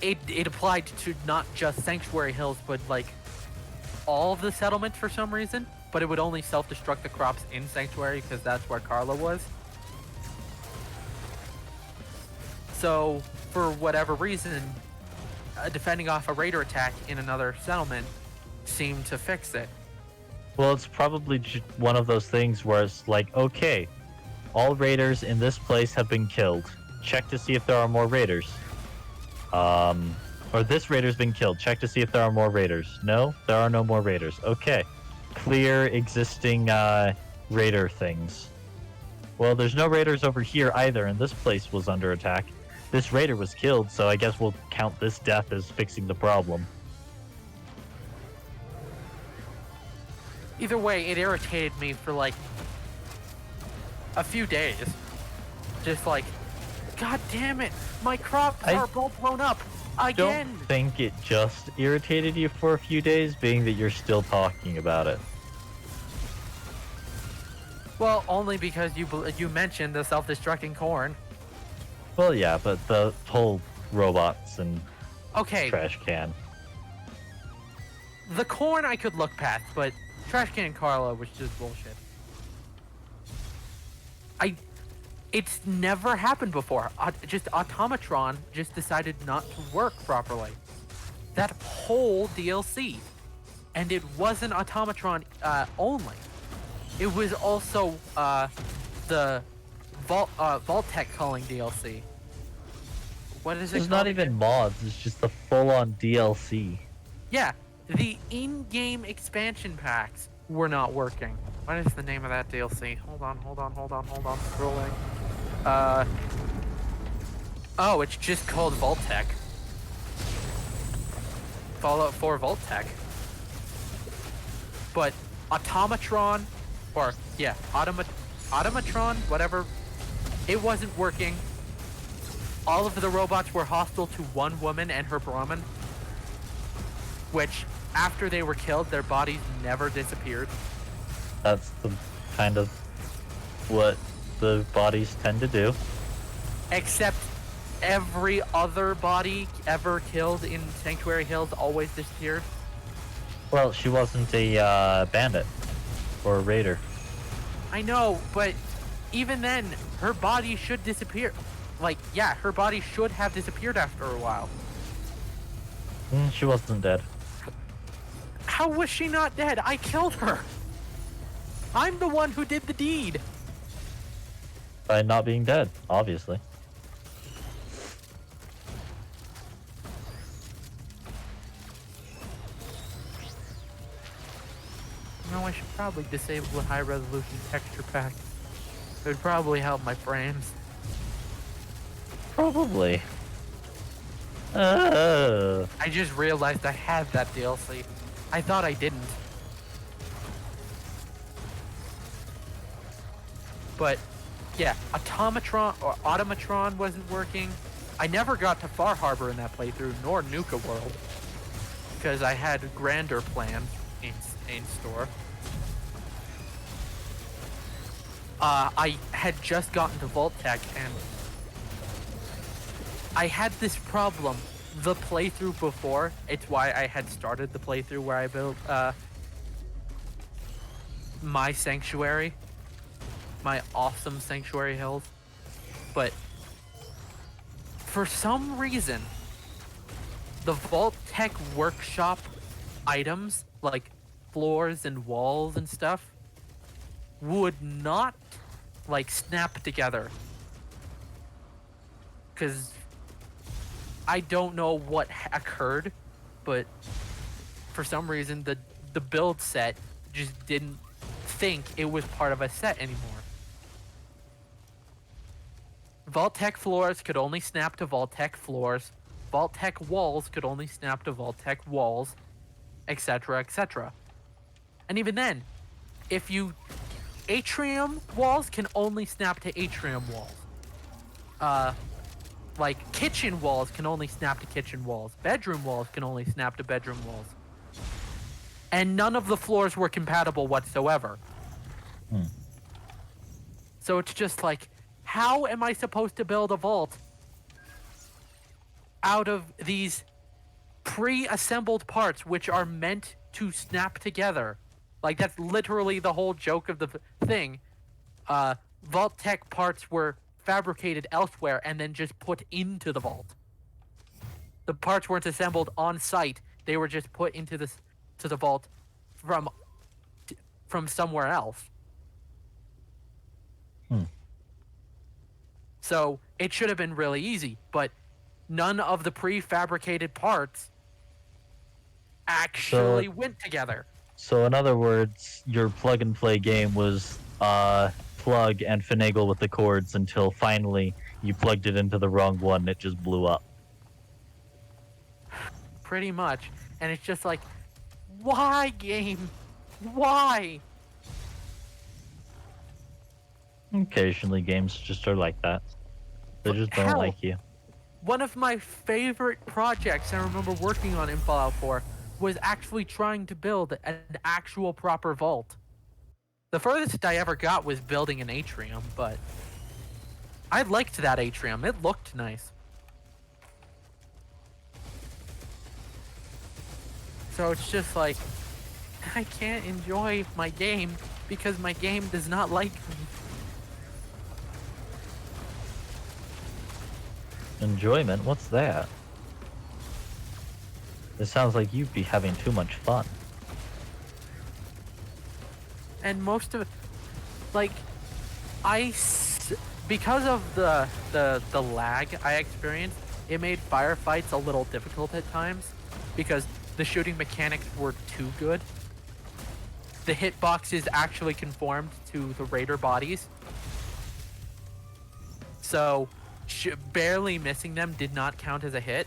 it applied to not just Sanctuary Hills, but like all of the settlements for some reason. But it would only self-destruct the crops in Sanctuary because that's where Carla was. So, for whatever reason, defending off a raider attack in another settlement seemed to fix it. Well, it's probably one of those things where it's like, okay, all raiders in this place have been killed. Check to see if there are more raiders. Or this raider's been killed. Check to see if there are more raiders. No, there are no more raiders. Okay. Clear existing raider things. Well, there's no raiders over here either, and this place was under attack. This raider was killed, so I guess we'll count this death as fixing the problem. Either way, it irritated me for like a few days. Just like, god damn it, my crops are both blown up again. Don't think it just irritated you for a few days, being that you're still talking about it. Well, only because you mentioned the self-destructing corn. Well, yeah, but the whole robots and trash can. The corn I could look past, but Trash Can Carla was just bullshit. It's never happened before. Just Automatron just decided not to work properly. That whole DLC. And it wasn't Automatron only. It was also the Vault-Tec calling DLC. What is it? It's not even mods, it's just the full-on DLC. Yeah, the in-game expansion packs were not working. What is the name of that DLC? Hold on. Scrolling. Oh, it's just called Vault-Tec. Fallout 4 Vault-Tec. But Automatron, Automatron, whatever, it wasn't working. All of the robots were hostile to one woman and her Brahmin, which, after they were killed, their bodies never disappeared. That's the kind of what the bodies tend to do. Except every other body ever killed in Sanctuary Hills always disappeared. Well, she wasn't a bandit or a raider. I know, but even then, her body should disappear. Like, yeah, her body should have disappeared after a while. She wasn't dead. How was she not dead? I killed her. I'm the one who did the deed. By not being dead, obviously. No, I should probably disable the high resolution texture pack. It would probably help my frames. Probably. Oh. I just realized I had that DLC. I thought I didn't. But yeah, Automatron wasn't working. I never got to Far Harbor in that playthrough, nor Nuka World, because I had grander plans in store. I had just gotten to Vault Tech, and I had this problem. The playthrough before, it's why I had started the playthrough where I built my sanctuary, my awesome sanctuary hills. But for some reason, the Vault Tech workshop items, like floors and walls and stuff, would not like snap together. Because I don't know what occurred, but for some reason the build set just didn't think it was part of a set anymore. Vault-Tec floors could only snap to Vault-Tec floors. Vault-Tec walls could only snap to Vault-Tec walls, etc., etc. And even then, if you... Atrium walls can only snap to atrium walls. Like, kitchen walls can only snap to kitchen walls. Bedroom walls can only snap to bedroom walls. And none of the floors were compatible whatsoever. So it's just like, how am I supposed to build a vault out of these pre-assembled parts which are meant to snap together? Like, that's literally the whole joke of the thing. Vault-Tec parts were fabricated elsewhere and then just put into the vault. The parts weren't assembled on site. They were just put into the vault from somewhere else. So it should have been really easy, but none of the prefabricated parts actually went together. So in other words, your plug and play game was plug and finagle with the cords until finally you plugged it into the wrong one and it just blew up. Pretty much. And it's just like, why, game? Why? Occasionally games just are like that. They just don't Hell, like you. one of my favorite projects I remember working on in Fallout 4 was actually trying to build an actual proper vault. The furthest I ever got was building an atrium, but I liked that atrium. It looked nice. So it's just like, I can't enjoy my game because my game does not like me. Enjoyment? What's that? It sounds like you'd be having too much fun. And most of it, like, because of the lag I experienced, it made firefights a little difficult at times because the shooting mechanics were too good. The hitboxes actually conformed to the raider bodies, so barely missing them did not count as a hit.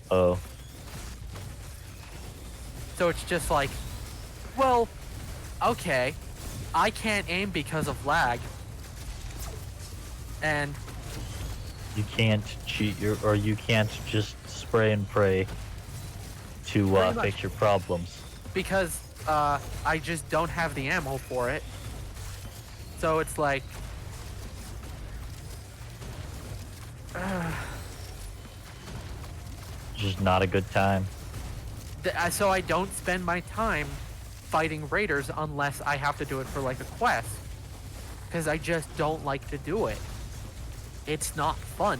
Oh. So it's just like, well, okay, I can't aim because of lag, and You can't cheat or you can't just spray and pray to Pretty much. fix your problems. because I just don't have the ammo for it. So it's like, Just not a good time. so I don't spend my time fighting raiders unless I have to do it for like a quest, because I just don't like to do it. It's not fun.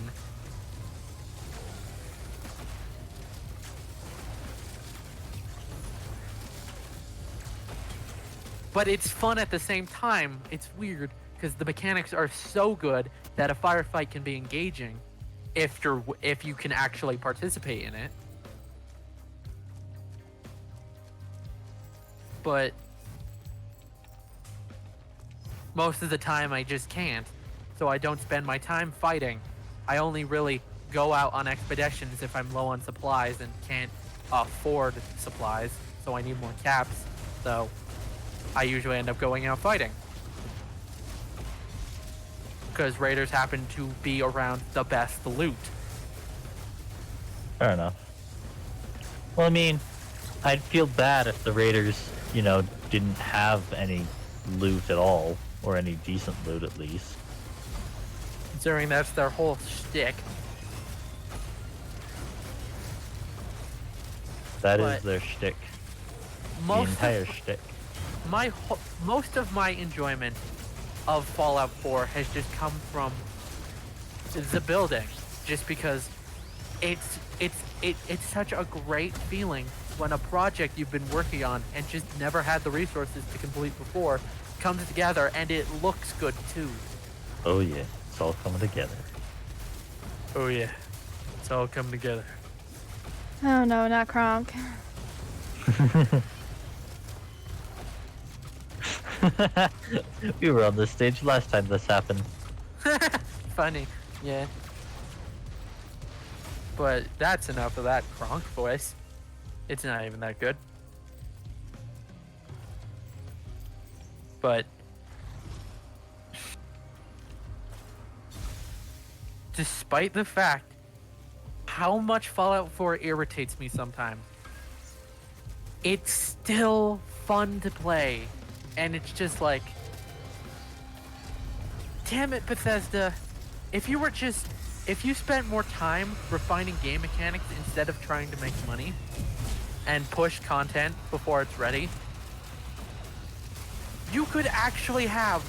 But it's fun at the same time. It's weird because the mechanics are so good that a firefight can be engaging if you can actually participate in it. But most of the time I just can't, so I don't spend my time fighting. I only really go out on expeditions if I'm low on supplies and can't afford supplies, so I need more caps, so I usually end up going out fighting. Because raiders happen to be around the best loot. Fair enough. Well, I mean, I'd feel bad if the raiders, didn't have any loot at all, or any decent loot at least. Considering that's their whole shtick. That is But their shtick. The Most entire of shtick. most of my enjoyment of Fallout 4 has just come from the building, just because it's such a great feeling when a project you've been working on and just never had the resources to complete before comes together and it looks good too. Oh yeah, it's all coming together. Oh yeah, it's all come together. Oh no, not Kronk. We were on this stage last time this happened. Funny, yeah. But that's enough of that Kronk voice. It's not even that good. But despite the fact how much Fallout 4 irritates me sometimes, it's still fun to play. And it's just like, damn it, Bethesda. If you spent more time refining game mechanics instead of trying to make money and push content before it's ready, you could actually have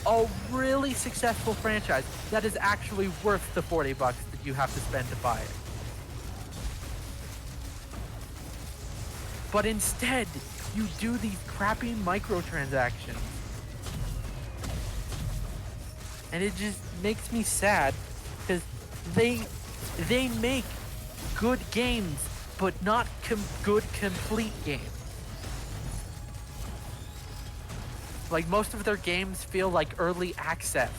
a really successful franchise that is actually worth the $40 that you have to spend to buy it. But instead, you do these crappy microtransactions. And it just makes me sad, because they make good games, but not good complete games. Like, most of their games feel like early access.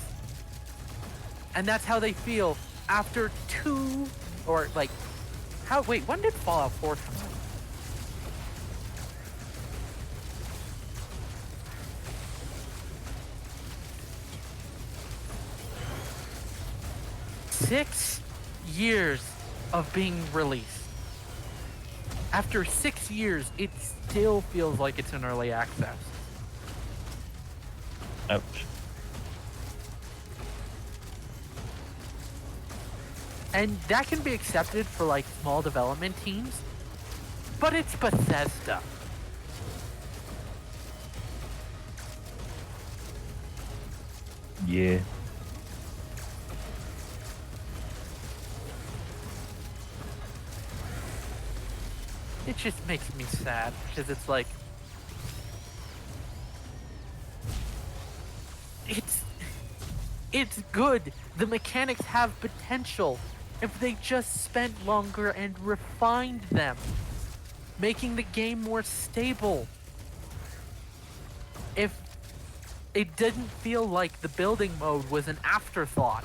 And that's how they feel after wait, when did Fallout 4 come out? Six years of being released. After 6 years, it still feels like it's in early access. Ouch. And that can be accepted for like small development teams, but it's Bethesda. Yeah. It just makes me sad, because it's like, it's good. The mechanics have potential if they just spent longer and refined them, making the game more stable. If it didn't feel like the building mode was an afterthought,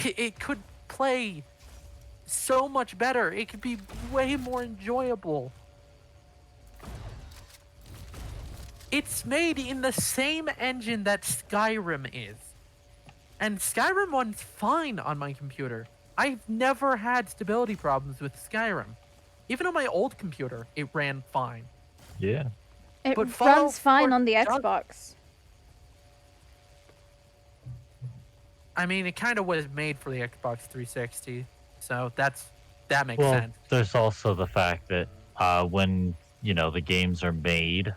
it could play so much better. It could be way more enjoyable. It's made in the same engine that Skyrim is. And Skyrim runs fine on my computer. I've never had stability problems with Skyrim. Even on my old computer, it ran fine. Yeah. It But Fallout runs fine 4 on the does- Xbox. I mean, it kind of was made for the Xbox 360, so that makes Well, sense. there's also the fact that when the games are made,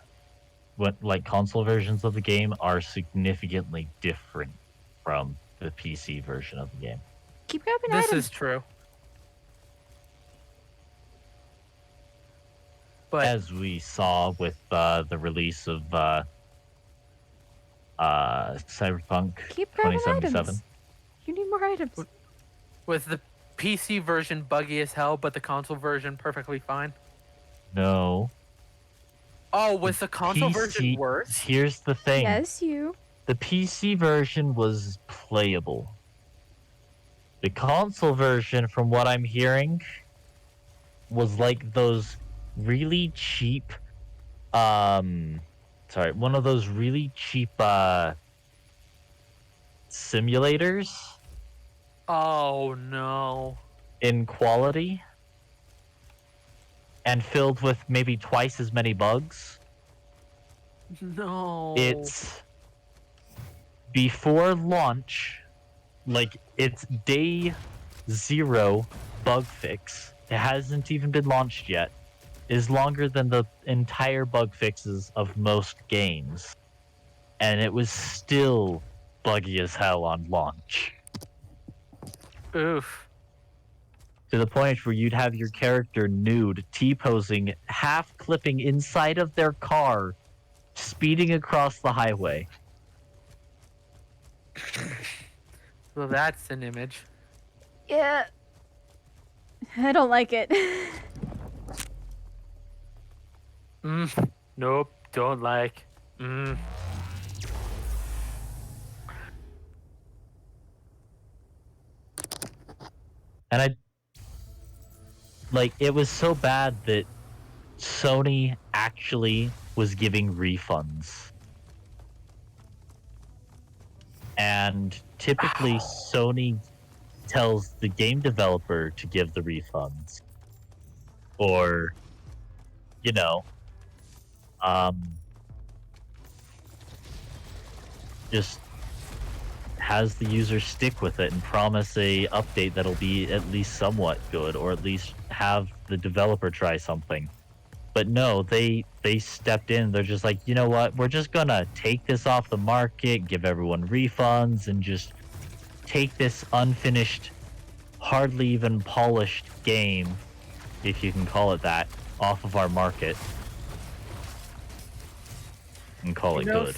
like console versions of the game are significantly different from the PC version of the game. Keep grabbing This items. is true. But As we saw with the release of Cyberpunk Keep grabbing 2077. items. You need more items. was the PC version buggy as hell, but the console version perfectly fine? No. Oh, was the console version worse? Here's the thing. Yes, you. The PC version was playable. The console version, from what I'm hearing, was like those really cheap one of those really cheap simulators Oh no. in quality and filled with maybe twice as many bugs. No. It's before launch, like it's day 0 bug fix. It hasn't even been launched yet. Is longer than the entire bug fixes of most games. And it was still buggy as hell on launch. Oof. To the point where you'd have your character nude, T-posing, half clipping inside of their car, speeding across the highway. Well, that's an image. Yeah. I don't like it. Nope. Don't like. And it was so bad that Sony actually was giving refunds. And typically Sony tells the game developer to give the refunds. Or, just has the user stick with it and promise a update that'll be at least somewhat good, or at least have the developer try something. But no, they stepped in. They're just like, you know what? We're just gonna take this off the market, give everyone refunds, and just take this unfinished, hardly even polished game, if you can call it that, off of our market. And call it good.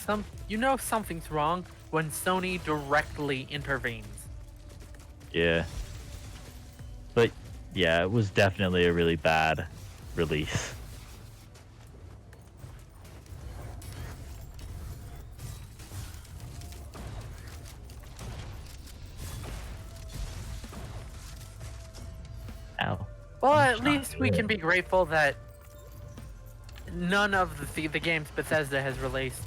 You know something's wrong when Sony directly intervenes. Yeah. But yeah, it was definitely a really bad release. Ow. Well, I'm at least we can be grateful that none of the games Bethesda has released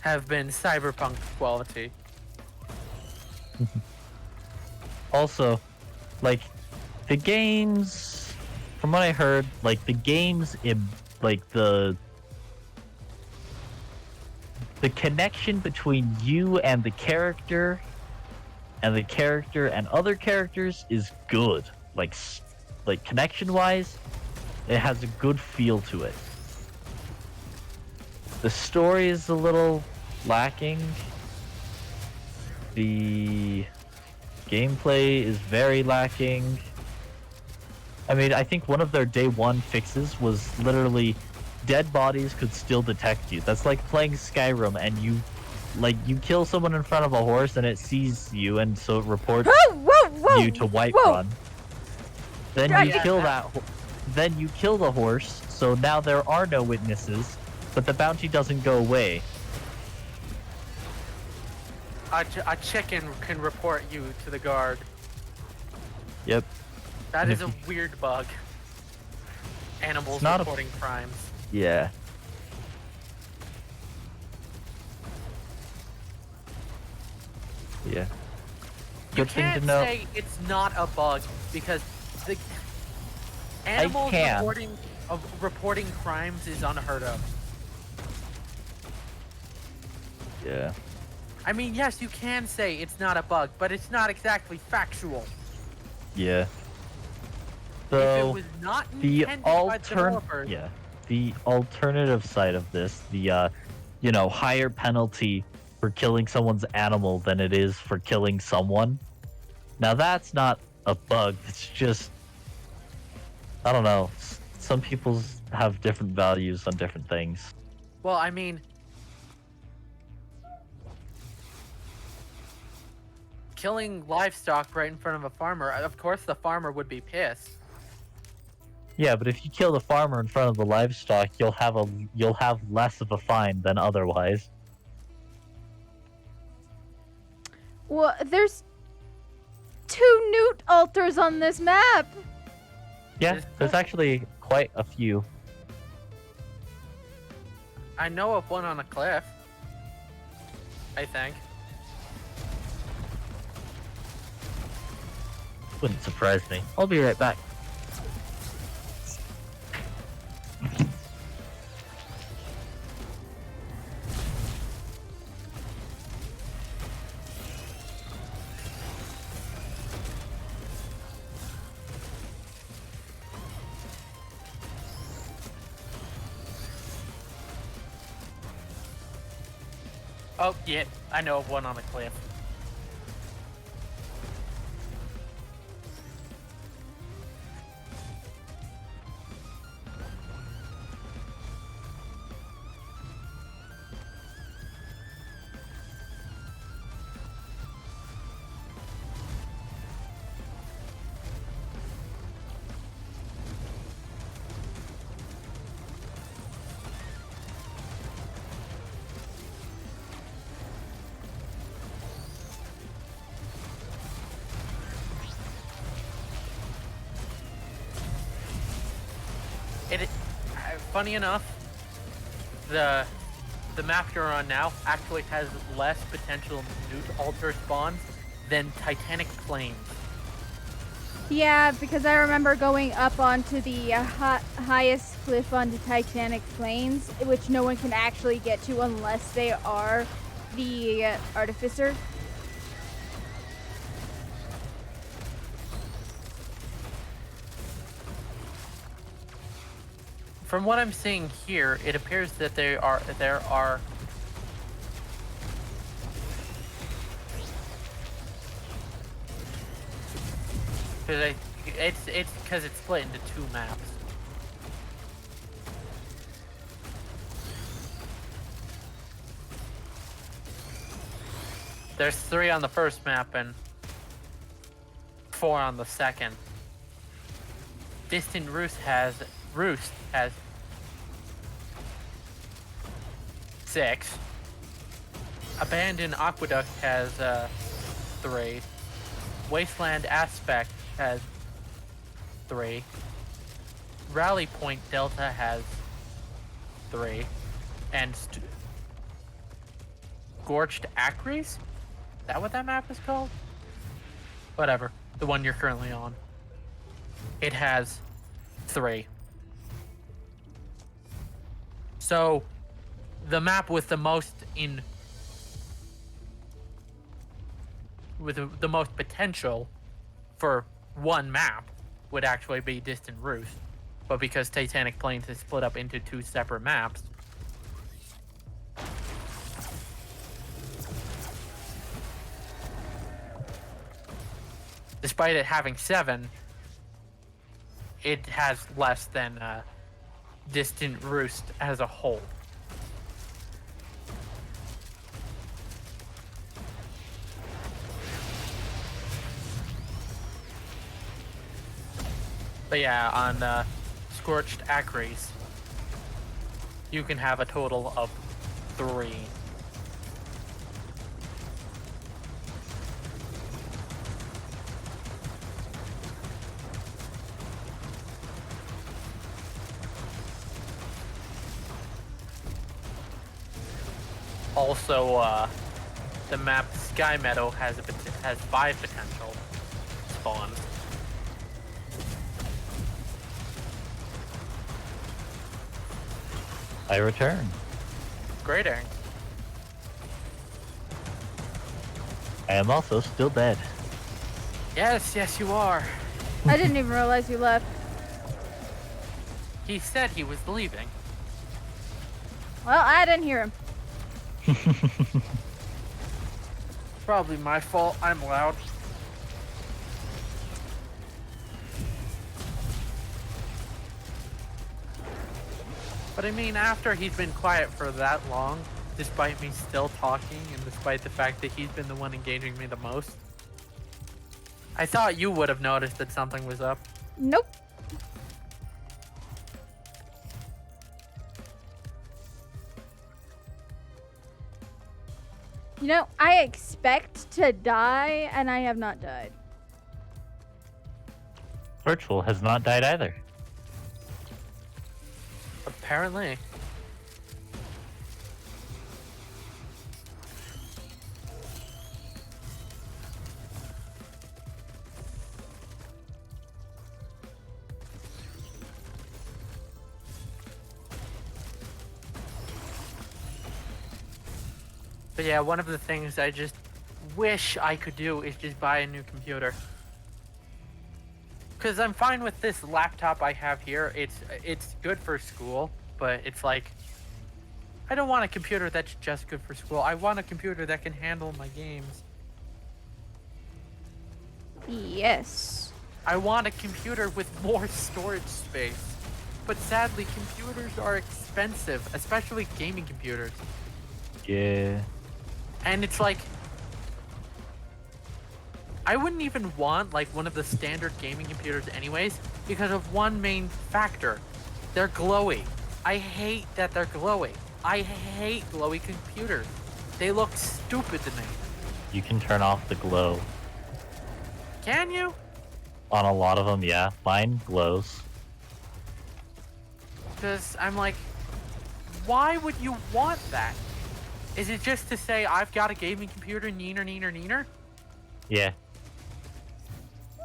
have been cyberpunk quality. Also, the games, from what I heard, the games in, the connection between you and the character and other characters is good. Connection-wise, it has a good feel to it. The story is a little lacking. The gameplay is very lacking. I mean, I think one of their day 1 fixes was literally dead bodies could still detect you. That's like playing Skyrim and you kill someone in front of a horse and it sees you, and so it reports you to Whiterun. Then you kill then you kill the horse, so now there are no witnesses, but the bounty doesn't go away. A chicken can report you to the guard. Yep. That is a weird bug. Animals reporting crimes. Yeah. Yeah. You Good thing can't to know. say it's not a bug because the animals reporting crimes is unheard of. Yeah. I mean, yes, you can say it's not a bug, but it's not exactly factual. Yeah. If So it was not intended by developers, the alternative side of this, the higher penalty for killing someone's animal than it is for killing someone. Now that's not a bug. It's just, I don't know. Some people have different values on different things. well, I mean, killing livestock right in front of a farmer, of course the farmer would be pissed. Yeah, but if you kill the farmer in front of the livestock, you'll have less of a fine than otherwise. Well, there's 2 newt altars on this map. Yeah, there's actually quite a few. I know of one on a cliff. I think. Wouldn't surprise me. I'll be right back. Oh, yeah, I know of one on the cliff. Funny enough, the map you're on now actually has less potential newt altar spawns than Titanic Plains. Yeah, because I remember going up onto the highest cliff onto Titanic Plains, which no one can actually get to unless they are the artificer. From what I'm seeing here, it appears that there are because it's because it's split into 2 maps. There's 3 on the first map and 4 on the second. Distant Roost has 6. Abandoned Aqueduct has 3. Wasteland Aspect has 3. Rally Point Delta has 3. And Scorched Acres? Is that what that map is called? Whatever. The one you're currently on. It has 3. So, the map with the most the most potential for one map would actually be Distant Roost. But because Titanic Plains is split up into 2 separate maps, despite it having 7, it has less than Distant Roost as a whole. But yeah, on Scorched Acres, you can have a total of 3. Also, the map Sky Meadow has 5 potential spawns. I return. Great, Aaron. I am also still dead. Yes, you are. I didn't even realize you left. He said he was leaving. Well, I didn't hear him. Probably my fault. I'm loud. But I mean, after he's been quiet for that long, despite me still talking, and despite the fact that he's been the one engaging me the most, I thought you would have noticed that something was up. Nope. You know, I expect to die, and I have not died. Virtual has not died either. Apparently. But yeah, one of the things I just wish I could do is just buy a new computer. Because I'm fine with this laptop I have here. It's good for school, but it's like I don't want a computer that's just good for school. I want a computer that can handle my games. Yes. I want a computer with more storage space. But sadly, computers are expensive, especially gaming computers. Yeah. And it's like, I wouldn't even want like one of the standard gaming computers anyways, because of one main factor. They're glowy. I hate that they're glowy. I hate glowy computers. They look stupid to me. You can turn off the glow. Can you? On a lot of them, yeah. Mine glows. Because I'm like, why would you want that? Is it just to say I've got a gaming computer, neener, neener, neener? Yeah.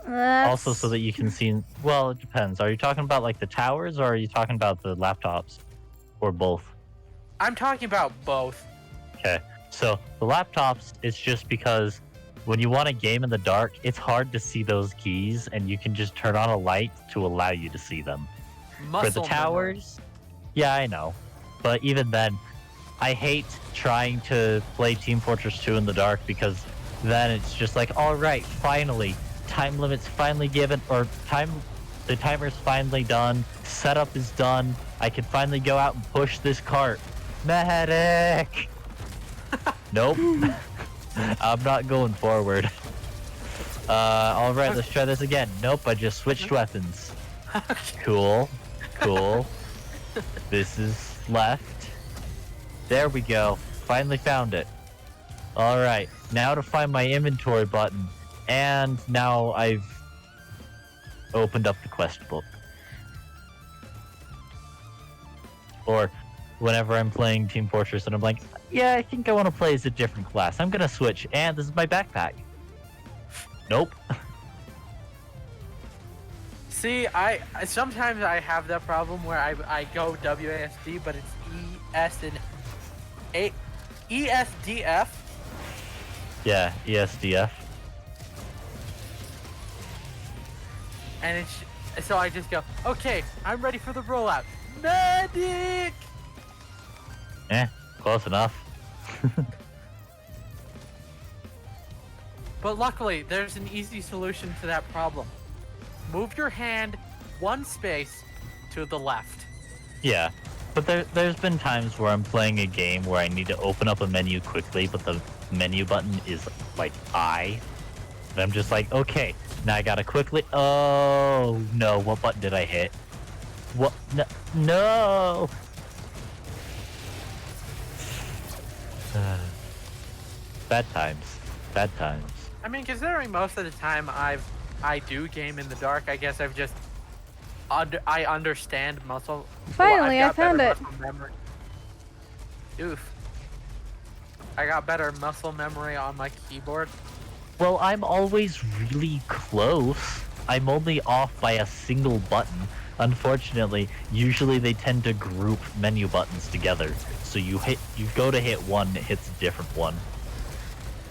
That's... Also so that you can see... Well, it depends. Are you talking about like the towers or are you talking about the laptops? Or both? I'm talking about both. Okay. So the laptops, it's just because when you want to game in the dark, it's hard to see those keys and you can just turn on a light to allow you to see them. Muscle For the memory. towers, yeah, I know. But even then, I hate trying to play Team Fortress 2 in the dark because then it's just like, all right, finally, time limit's finally given, or the timer's finally done, setup is done, I can finally go out and push this cart. Medic! Nope. I'm not going forward. All right, let's try this again. Nope, I just switched weapons. Cool. Cool. This is left. There we go. Finally found it. Alright, now to find my inventory button. And now I've opened up the quest book. Or whenever I'm playing Team Fortress and I'm like, yeah, I think I want to play as a different class. I'm gonna switch, and this is my backpack. Nope. See, I sometimes I have that problem where I go WASD, but it's ESDF. Yeah, ESDF. And it's so I just go, okay, I'm ready for the rollout. Medic! Close enough. But luckily, there's an easy solution to that problem. Move your hand one space to the left. Yeah, but there's been times where I'm playing a game where I need to open up a menu quickly, but the menu button is like I. And I'm just like, okay, now I gotta quickly. Oh no, what button did I hit? What? No. No! Bad times. Bad times. I mean, considering most of the time I do game in the dark, I guess I've just I understand muscle. Finally, I've I got found better it. muscle memory. Oof. I got better muscle memory on my keyboard. Well, I'm always really close. I'm only off by a single button. Unfortunately, usually they tend to group menu buttons together. So you go to hit one, it hits a different one.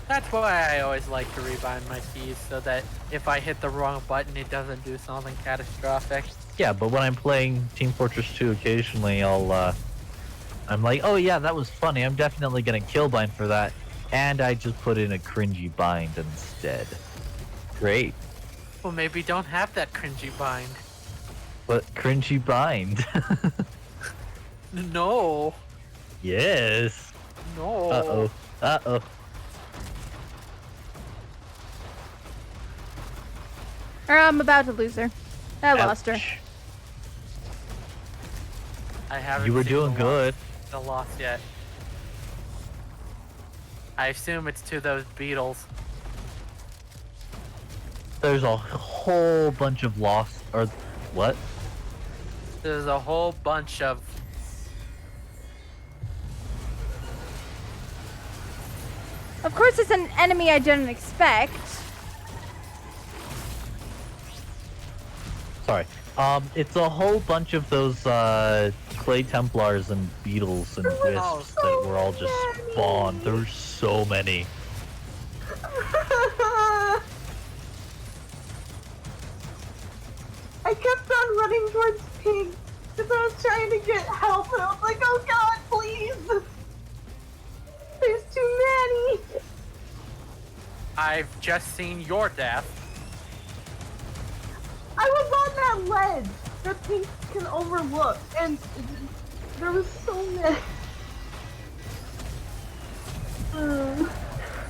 That's why I always like to rebind my keys, so that if I hit the wrong button, it doesn't do something catastrophic. Yeah, but when I'm playing Team Fortress 2 occasionally, I'm like, oh yeah, that was funny. I'm definitely gonna kill bind for that. And I just put in a cringy bind instead. Great. Well, maybe don't have that cringy bind. But cringy bind. No. Yes. No. Uh-oh. Uh-oh. Or I'm about to lose her. I lost her. Ouch. I haven't. You were seen doing the good. The loss yet. I assume it's to those beetles. There's a whole bunch of lost, or what? There's a whole bunch of. Of course, it's an enemy I didn't expect. Sorry. It's a whole bunch of those clay templars and beetles and wisps that were all just spawned. There's so many. I kept on running towards Pink because I was trying to get help, and I was like, oh god, please. please. There's too many. I've just seen your death. I was on that ledge that Pink can overlook, and there was so many.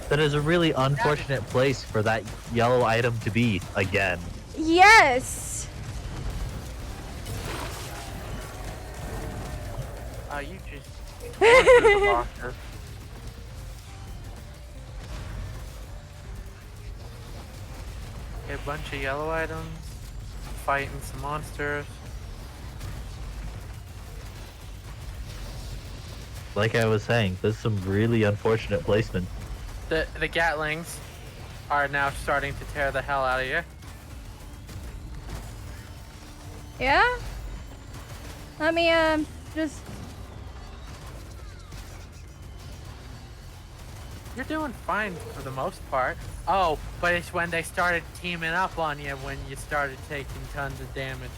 That is a really unfortunate place for that yellow item to be again. Yes. You just tortured the boxer. Okay, a bunch of yellow items. Fighting some monsters. Like I was saying, there's some really unfortunate placement. The Gatlings are now starting to tear the hell out of you. Yeah. Let me just. You're doing fine for the most part. Oh, but it's when they started teaming up on you when you started taking tons of damage.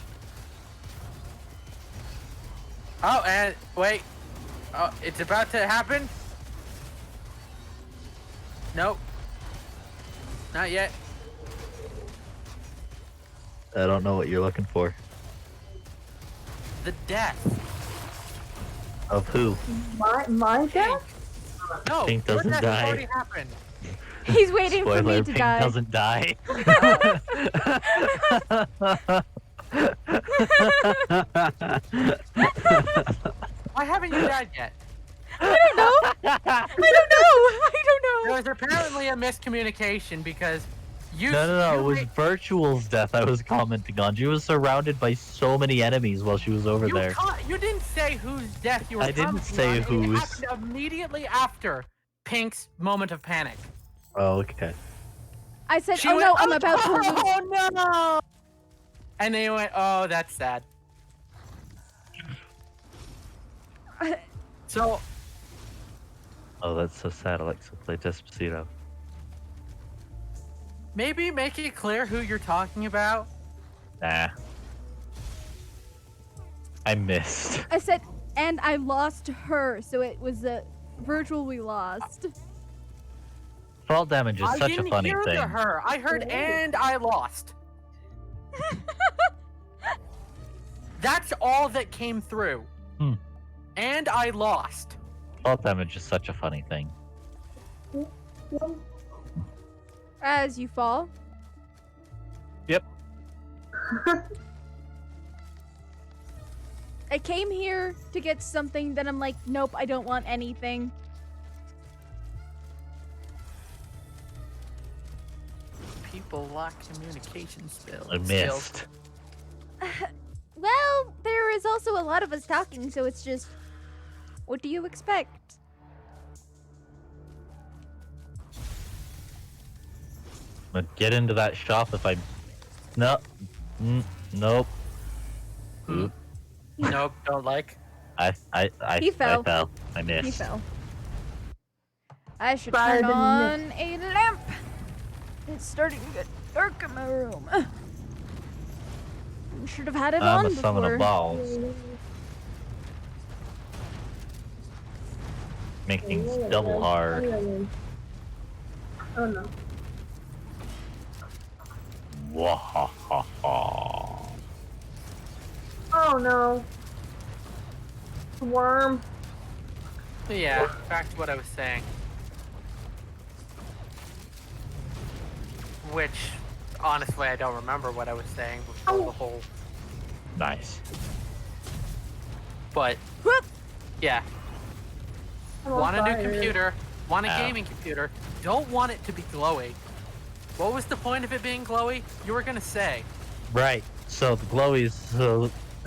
Oh, and wait. Oh, it's about to happen. Nope. Not yet. I don't know what you're looking for. The death. Of who? My death? No, Pink your doesn't death die. already happened. He's waiting for Spoiler, me to Pink die. doesn't die. Why haven't you died yet? I don't know. I There was apparently a miscommunication because you. No, you it was ma- Virtual's death I was commenting on. She was surrounded by so many enemies while she was over you there. You didn't say whose death you were. I didn't commenting say on, and it whose. happened immediately after Pink's moment of panic. Oh, okay. I said, She oh went, no, I'm about to lose. Oh no! And they went, oh, that's sad. So, Oh, that's so sad. Alexa played Despacito. maybe make it clear who you're talking about. Nah. I missed. I said, and I lost her, so it was a virtual we lost. Fall damage is I such a didn't funny hear thing. the her. I heard, and I lost. That's all that came through. Hmm. And I lost. Fall damage is such a funny thing. As you fall. Yep. I came here to get something, then I'm like, nope, I don't want anything. People lack communication skills. I missed. Well, there is also a lot of us talking, so it's just, what do you expect? But get into that shop if I. No. Nope. Oop. Nope, don't like. He fell. I fell. I missed. He fell. I should Fire turn didn't on a lamp. It's starting to get dark in my room. We should have had it I'm on a summon before. of balls. Make things double hard. Oh no. Wahahaha. Oh no. Worm. But yeah, back to what I was saying. Which, honestly, I don't remember what I was saying before the whole. Nice. But, Whoop! yeah. I'm on Want a new fire. computer, want a Ow. gaming computer, don't want it to be glowy. What was the point of it being glowy? You were gonna say. Right. So the glowy is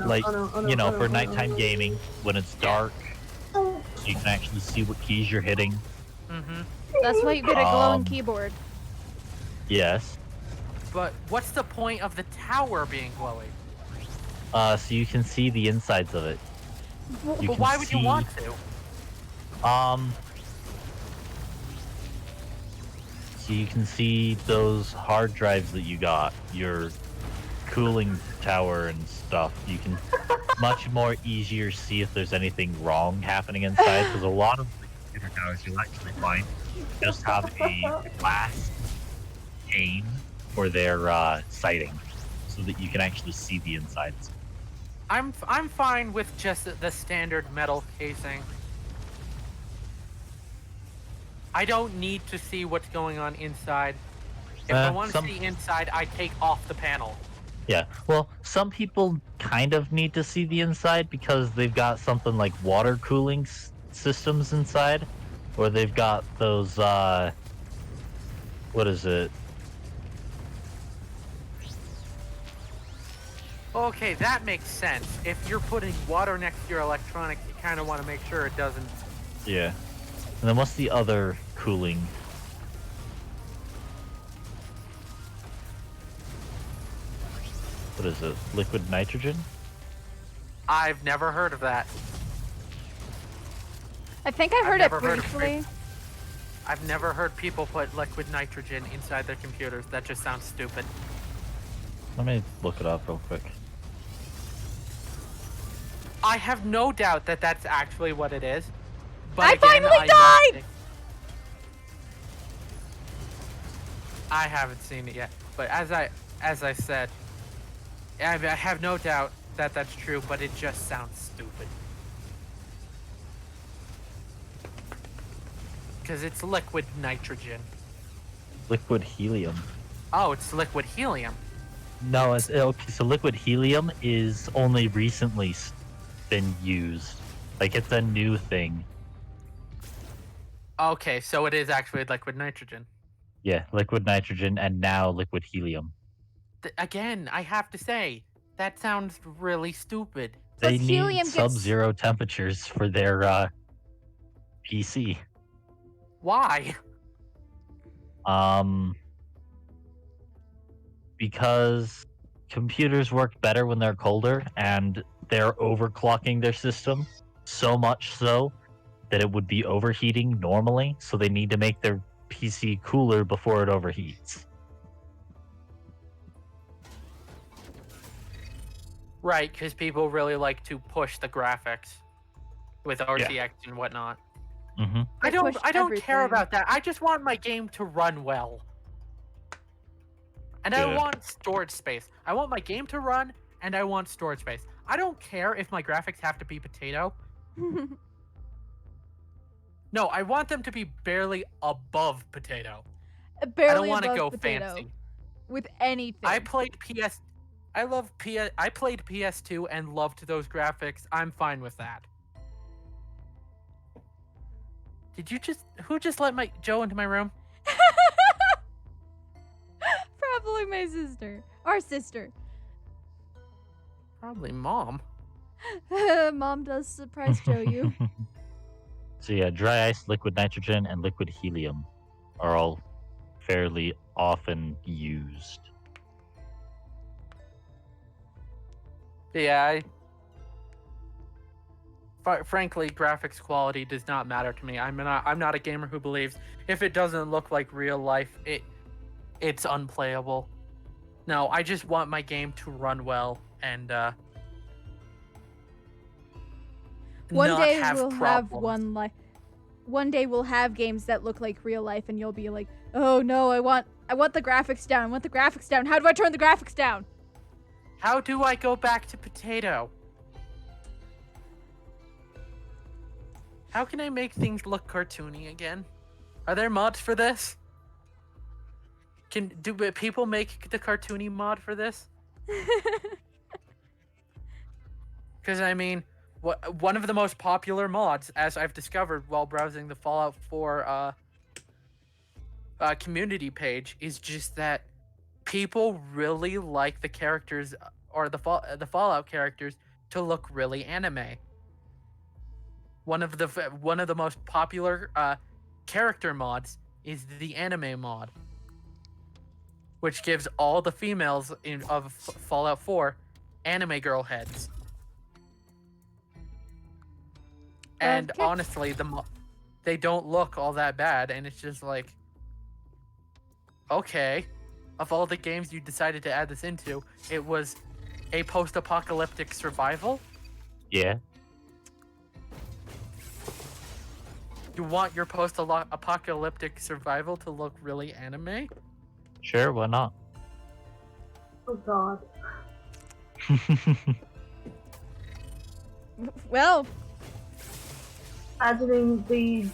like, oh no, oh no, you know, oh no, for oh no, nighttime oh no. gaming when it's dark, Oh, so you can actually see what keys you're hitting. Mm-hmm. That's why you get a glowing Um, keyboard. Yes. But what's the point of the tower being glowy? So you can see the insides of it. You But can why would you see- want to? So you can see those hard drives that you got, your cooling tower and stuff, you can much more easier see if there's anything wrong happening inside, because a lot of the computer towers you'll actually find just have a glass pane for their sighting, so that you can actually see the insides. I'm fine with just the standard metal casing. I don't need to see what's going on inside. If I want to see inside, I take off the panel. Yeah, well, some people kind of need to see the inside because they've got something like water cooling systems inside, or they've got those, what is it? Okay, that makes sense. If you're putting water next to your electronics, you kind of want to make sure it doesn't... Yeah. And then what's the other cooling? What is it? Liquid nitrogen? I've never heard of that. I think I heard it never heard of briefly. I've never heard people put liquid nitrogen inside their computers. That just sounds stupid. Let me look it up real quick. I have no doubt that that's actually what it is. But I again, finally died! I haven't seen it yet, but as I said, I have no doubt that that's true, but it just sounds stupid. Because it's liquid nitrogen. Liquid helium. Oh, it's liquid helium. No, it's okay. So liquid helium is only recently been used. Like, it's a new thing. Okay, so it is actually liquid nitrogen. Yeah, liquid nitrogen and now liquid helium. Again, I have to say, that sounds really stupid. They Plus, need helium gets- sub-zero temperatures for their PC. Why? Because computers work better when they're colder, and they're overclocking their system so much so that it would be overheating normally, so they need to make their PC cooler before it overheats. Right, because people really like to push the graphics with RTX and whatnot. Mm-hmm. I don't push care everything. about that. I just want my game to run well. And I Yeah. want storage space. I want my game to run, and I want storage space. I don't care if my graphics have to be potato. No, I want them to be barely above potato. Barely I don't want to above go potato. fancy. With anything. I played I played PS2 and loved those graphics. I'm fine with that. Who just let Joe into my room? Probably my sister. Our sister. Probably mom. Mom does surprise Joe you. So yeah, dry ice, liquid nitrogen, and liquid helium are all fairly often used. Yeah, frankly, graphics quality does not matter to me. I'm not a gamer who believes if it doesn't look like real life, it's unplayable. No, I just want my game to run well and One not day have we'll problems. have one day we'll have games that look like real life, and you'll be like, "Oh no, I want the graphics down. I want the graphics down. How do I turn the graphics down?" How do I go back to potato? How can I make things look cartoony again? Are there mods for this? Do people make the cartoony mod for this? Because I mean, one of the most popular mods, as I've discovered while browsing the Fallout 4 community page, is just that people really like the characters or the Fallout characters to look really anime. One of the most popular character mods is the anime mod, which gives all the females of Fallout 4 anime girl heads. And Okay. honestly, they don't look all that bad, and it's just like, okay. of all the games you decided to add this into, it was a post-apocalyptic survival. Yeah. You want your post-apocalyptic survival to look really anime? Sure, why not? Oh god. Well, Imagining the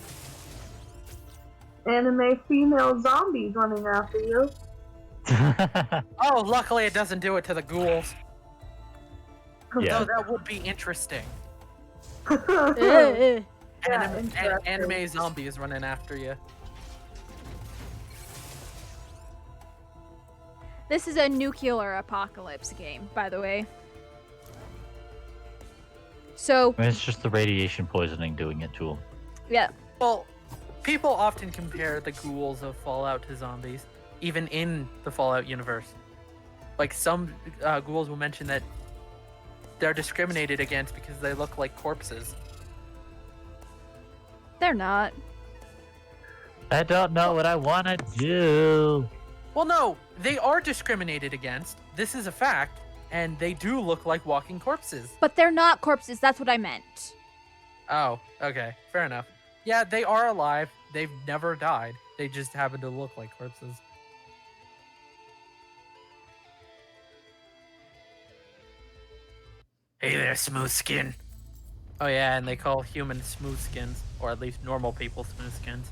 anime female zombies running after you. Oh, luckily it doesn't do it to the ghouls. Yeah. Though that would be interesting. uh, Yeah, interesting. Anime zombies running after you. this is a nuclear apocalypse game, by the way. So, It's just the radiation poisoning doing it to them. yeah. Well, people often compare the ghouls of Fallout to zombies, even in the Fallout universe. Like some ghouls will mention that they're discriminated against because they look like corpses. They're not. I don't know what I want to do. Well, no, they are discriminated against. This is a fact, and they do look like walking corpses. But they're not corpses, that's what I meant. Oh, okay, fair enough. Yeah, they are alive. They've never died. They just happen to look like corpses. Hey there, smooth skin. Oh yeah, and they call humans smooth skins, or at least normal people smooth skins.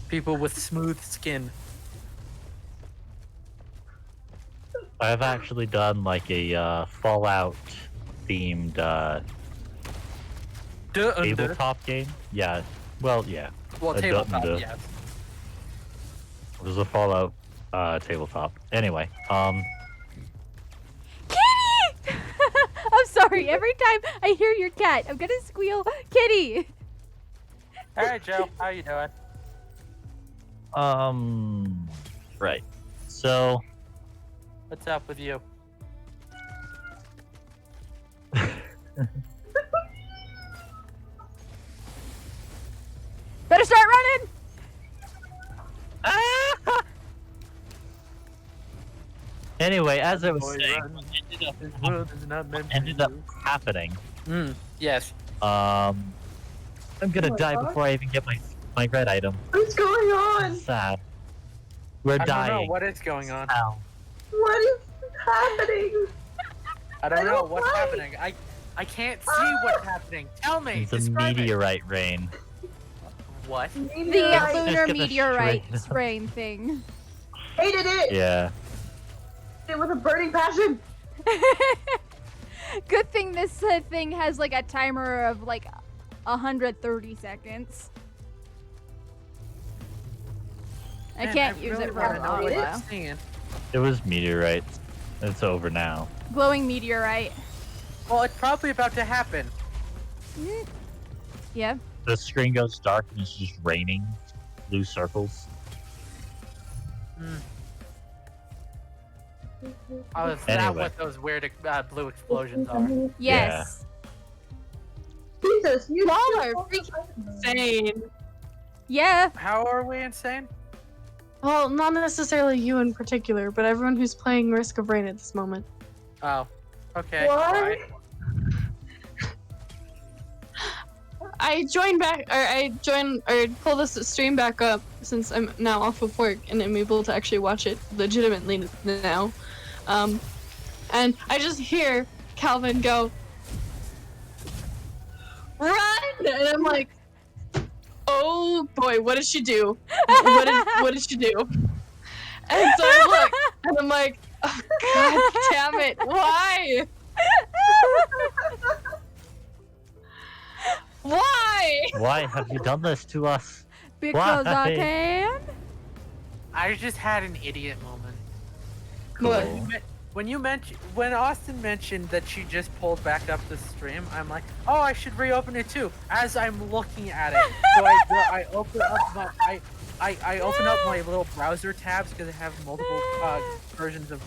People with smooth skin. I've actually done like a Fallout themed tabletop game. Yeah. Well, yeah. Well, I don't tabletop, know. yes. It was a Fallout tabletop. Anyway, Kitty! I'm sorry, every time I hear your cat, I'm gonna squeal, Kitty! All right, Joe, how you doing? right. So, What's up with you? Better start running! anyway, as I was Boy, saying, run. This what world is not meant for ended up you. happening. Yes. I'm gonna Oh my die God. before I even get my red item. What's going on? Sad. We're I don't know dying. what is going on. Ow. What is happening? I don't I know don't what's like- happening. I can't see what's happening. Tell me. It's a Describe it. meteorite rain. What? The Meteorite. lunar gonna meteorite straight up. rain thing. Hated it. Yeah. It with a burning passion. Good thing this thing has like a timer of like 130 seconds. I Man, can't use really it for wanna a know long what while. it's saying. It was meteorites. It's over now. Glowing meteorite. Well, it's probably about to happen. Mm. Yeah. The screen goes dark and it's just raining blue circles. Oh, is that Anyway. what those weird blue explosions are? Yes. Jesus, you Y'all two are also freaking talking about it. Insane. Yeah. How are we insane? Well, not necessarily you in particular, but everyone who's playing Risk of Rain at this moment. Oh, okay. What? alright. I pull this stream back up since I'm now off of work and I'm able to actually watch it legitimately now. And I just hear Calvin go, "Run!" And I'm like, "Oh boy, what did she do? What did she do?" And so I look and I'm like, oh, "God damn it! Why? Why?" Why have you done this to us? Because I Why? can. I just had an idiot moment. What? Cool. When Austin mentioned that she just pulled back up the stream, I'm like, oh, I should reopen it too. As I'm looking at it, so I open up I open up my little browser tabs because I have multiple versions of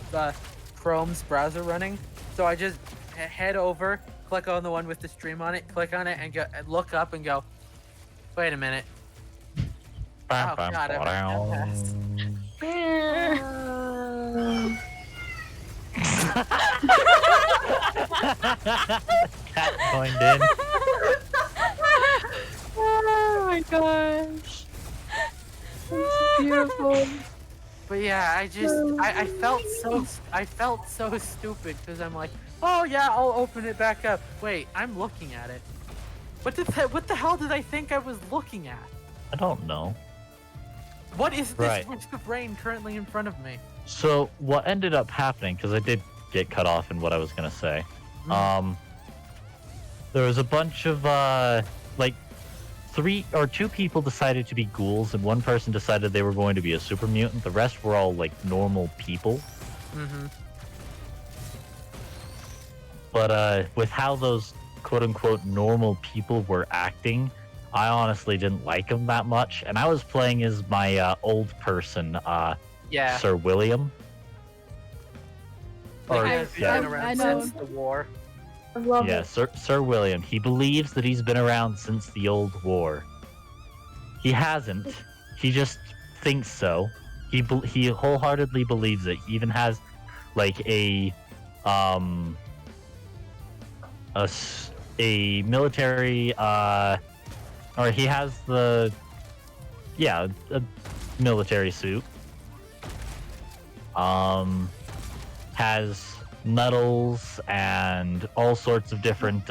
Chrome's browser running. So I just head over, click on the one with the stream on it, click on it, and go and look up and go, wait a minute. Oh, God, I'm Cat joined in. Oh my gosh. That's beautiful. But yeah, I felt so stupid because I'm like, oh yeah, I'll open it back up. Wait, I'm looking at it. What the hell did I think I was looking at? I don't know. What is this Right. with the brain currently in front of me? So what ended up happening, because I did get cut off in what I was gonna say. There was a bunch of like 2 people decided to be ghouls, and one person decided they were going to be a super mutant. The rest were all like normal people. Mm-hmm. But with how those quote-unquote normal people were acting, I honestly didn't like them that much. And I was playing as my old person, Yeah. Sir William. Like, Or, he's yeah. been around I know. since the war. I love Yeah, it. Sir William. He believes that he's been around since the old war. He hasn't. He just thinks so. He wholeheartedly believes it. He even has like a military or he has a military suit. Has medals and all sorts of different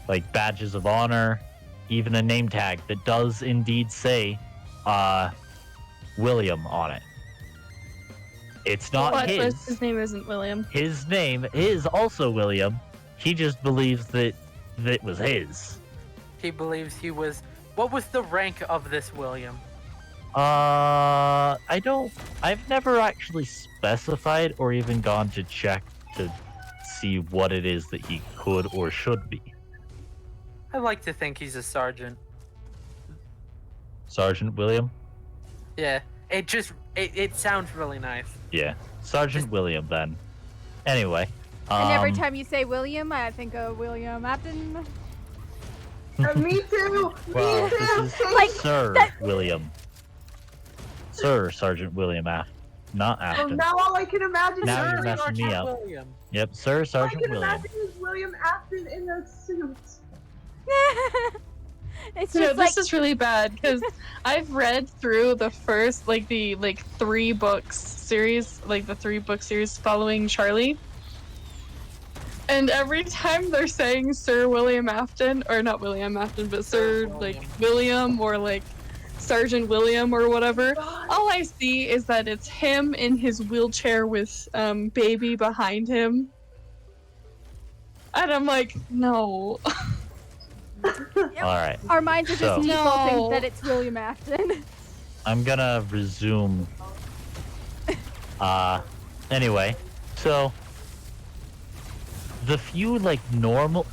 like badges of honor, even a name tag that does indeed say William on it. It's not But his. his name isn't William. His name is also William. He just believes that it was his. He believes he was. What was the rank of this William? I've never actually specified or even gone to check to see what it is that he could or should be. I like to think he's a sergeant. Sergeant William? Yeah. It sounds really nice. Yeah. Sergeant William, then. Anyway. And every time you say William, I think of William Afton. Me too. Well, Me too. this is Like, Sir William. Sir Sergeant William not Oh, Afton. now all I can imagine Now is you're messing me up. William. Yep, Sir all I Sergeant can William. imagine is William Afton in a suit. It's No, just this like is really bad because I've read through the first, like the 3 books series, like the 3-book series following Charlie. And every time they're saying Sir William Afton, or not William Afton, but Sir like William or like Sergeant William or whatever, all I see is that it's him in his wheelchair with baby behind him. And I'm like, no. Alright. our minds are just So- defaulting No. that it's William Afton. I'm gonna resume. Anyway, so the few like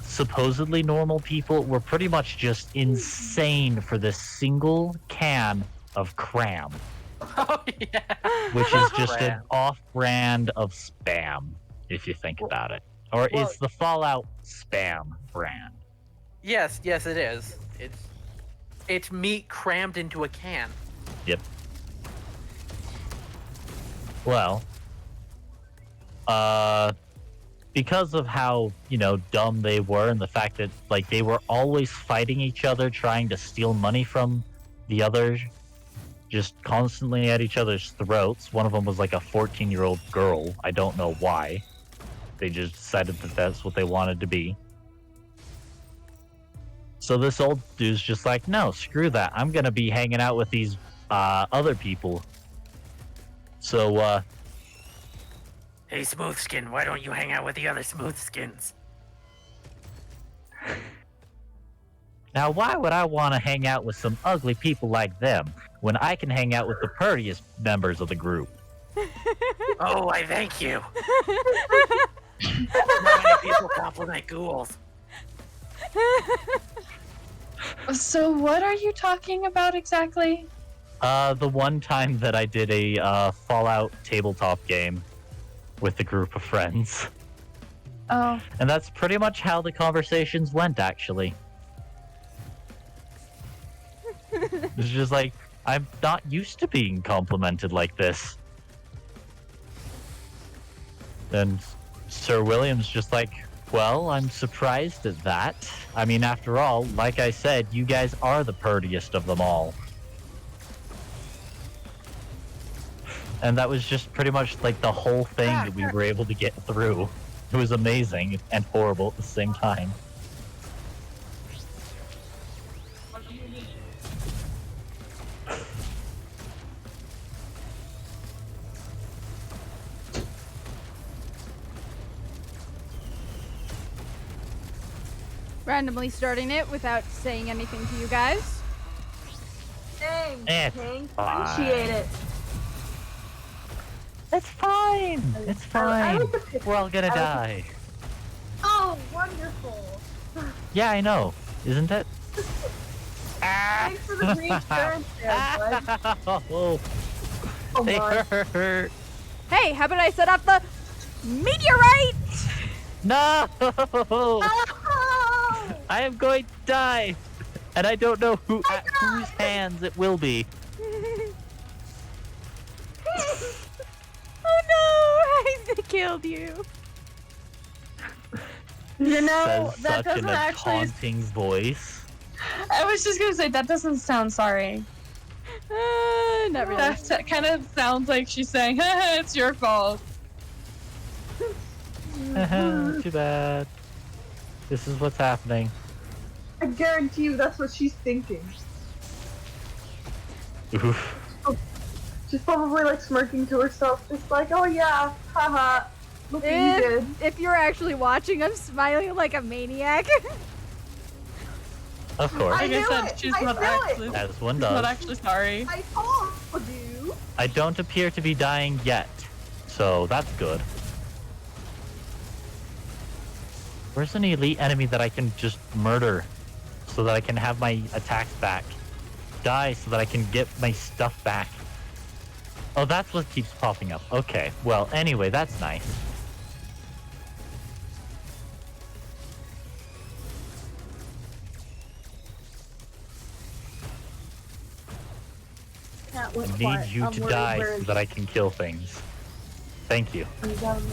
supposedly normal people were pretty much just insane for this single can of cram, Oh yeah. which is just an Cram. off-brand of Spam, if you think about it. Or Well- it's the Fallout Spam brand. Yes, it is. It's meat crammed into a can. Yep. Well, because of how, dumb they were and the fact that, like, they were always fighting each other, trying to steal money from the others, just constantly at each other's throats. One of them was like a 14-year-old girl. I don't know why. They just decided that that's what they wanted to be. So this old dude's just like, no, screw that. I'm gonna be hanging out with these other people. So, Hey, Smoothskin, why don't you hang out with the other Smoothskins? now why would I want to hang out with some ugly people like them when I can hang out with the prettiest members of the group? Oh, I thank you. Not many people compliment ghouls. So what are you talking about exactly? The one time that I did a Fallout tabletop game with a group of friends. Oh. And that's pretty much how the conversations went, actually. It's just like, I'm not used to being complimented like this. And Sir William's just like, well, I'm surprised at that. I mean, after all, like I said, you guys are the purtiest of them all. And that was just pretty much like the whole thing that we were able to get through. It was amazing and horrible at the same time. Randomly starting it without saying anything to you guys. Thanks, It's Pink. fine. Appreciate it. It's fine. It's I fine. like the picture. We're all gonna I like die. Oh, wonderful. Yeah, I know. Isn't it? Thanks for the reassurance there, bud. Oh, Oh, they my. hurt. Hey, how about I set off the meteorite? No! Oh! I am going to die, and I don't know who at whose hands it will be. Oh no, I killed you. You know, Says that such in doesn't a actually. taunting voice. I was just gonna say that doesn't sound sorry. Not really. That kind of sounds like she's saying, "Haha, it's your fault." Too bad. This is what's happening. I guarantee you that's what she's thinking. Oof. She's probably like smirking to herself, just like, oh yeah, haha. Look what you did. If you're actually watching, I'm smiling like a maniac. Of course, I Like I knew said, it! she's I not knew it! actually. as one She's not does. actually sorry. I told you. I don't appear to be dying yet, so that's good. Where's an elite enemy that I can just murder so that I can have my attacks back? Die so that I can get my stuff back. Oh, that's what keeps popping up. Okay, well, anyway, that's nice. Cat went Need quiet. you I'm to worried die where so that I can kill things. Thank you. you got me.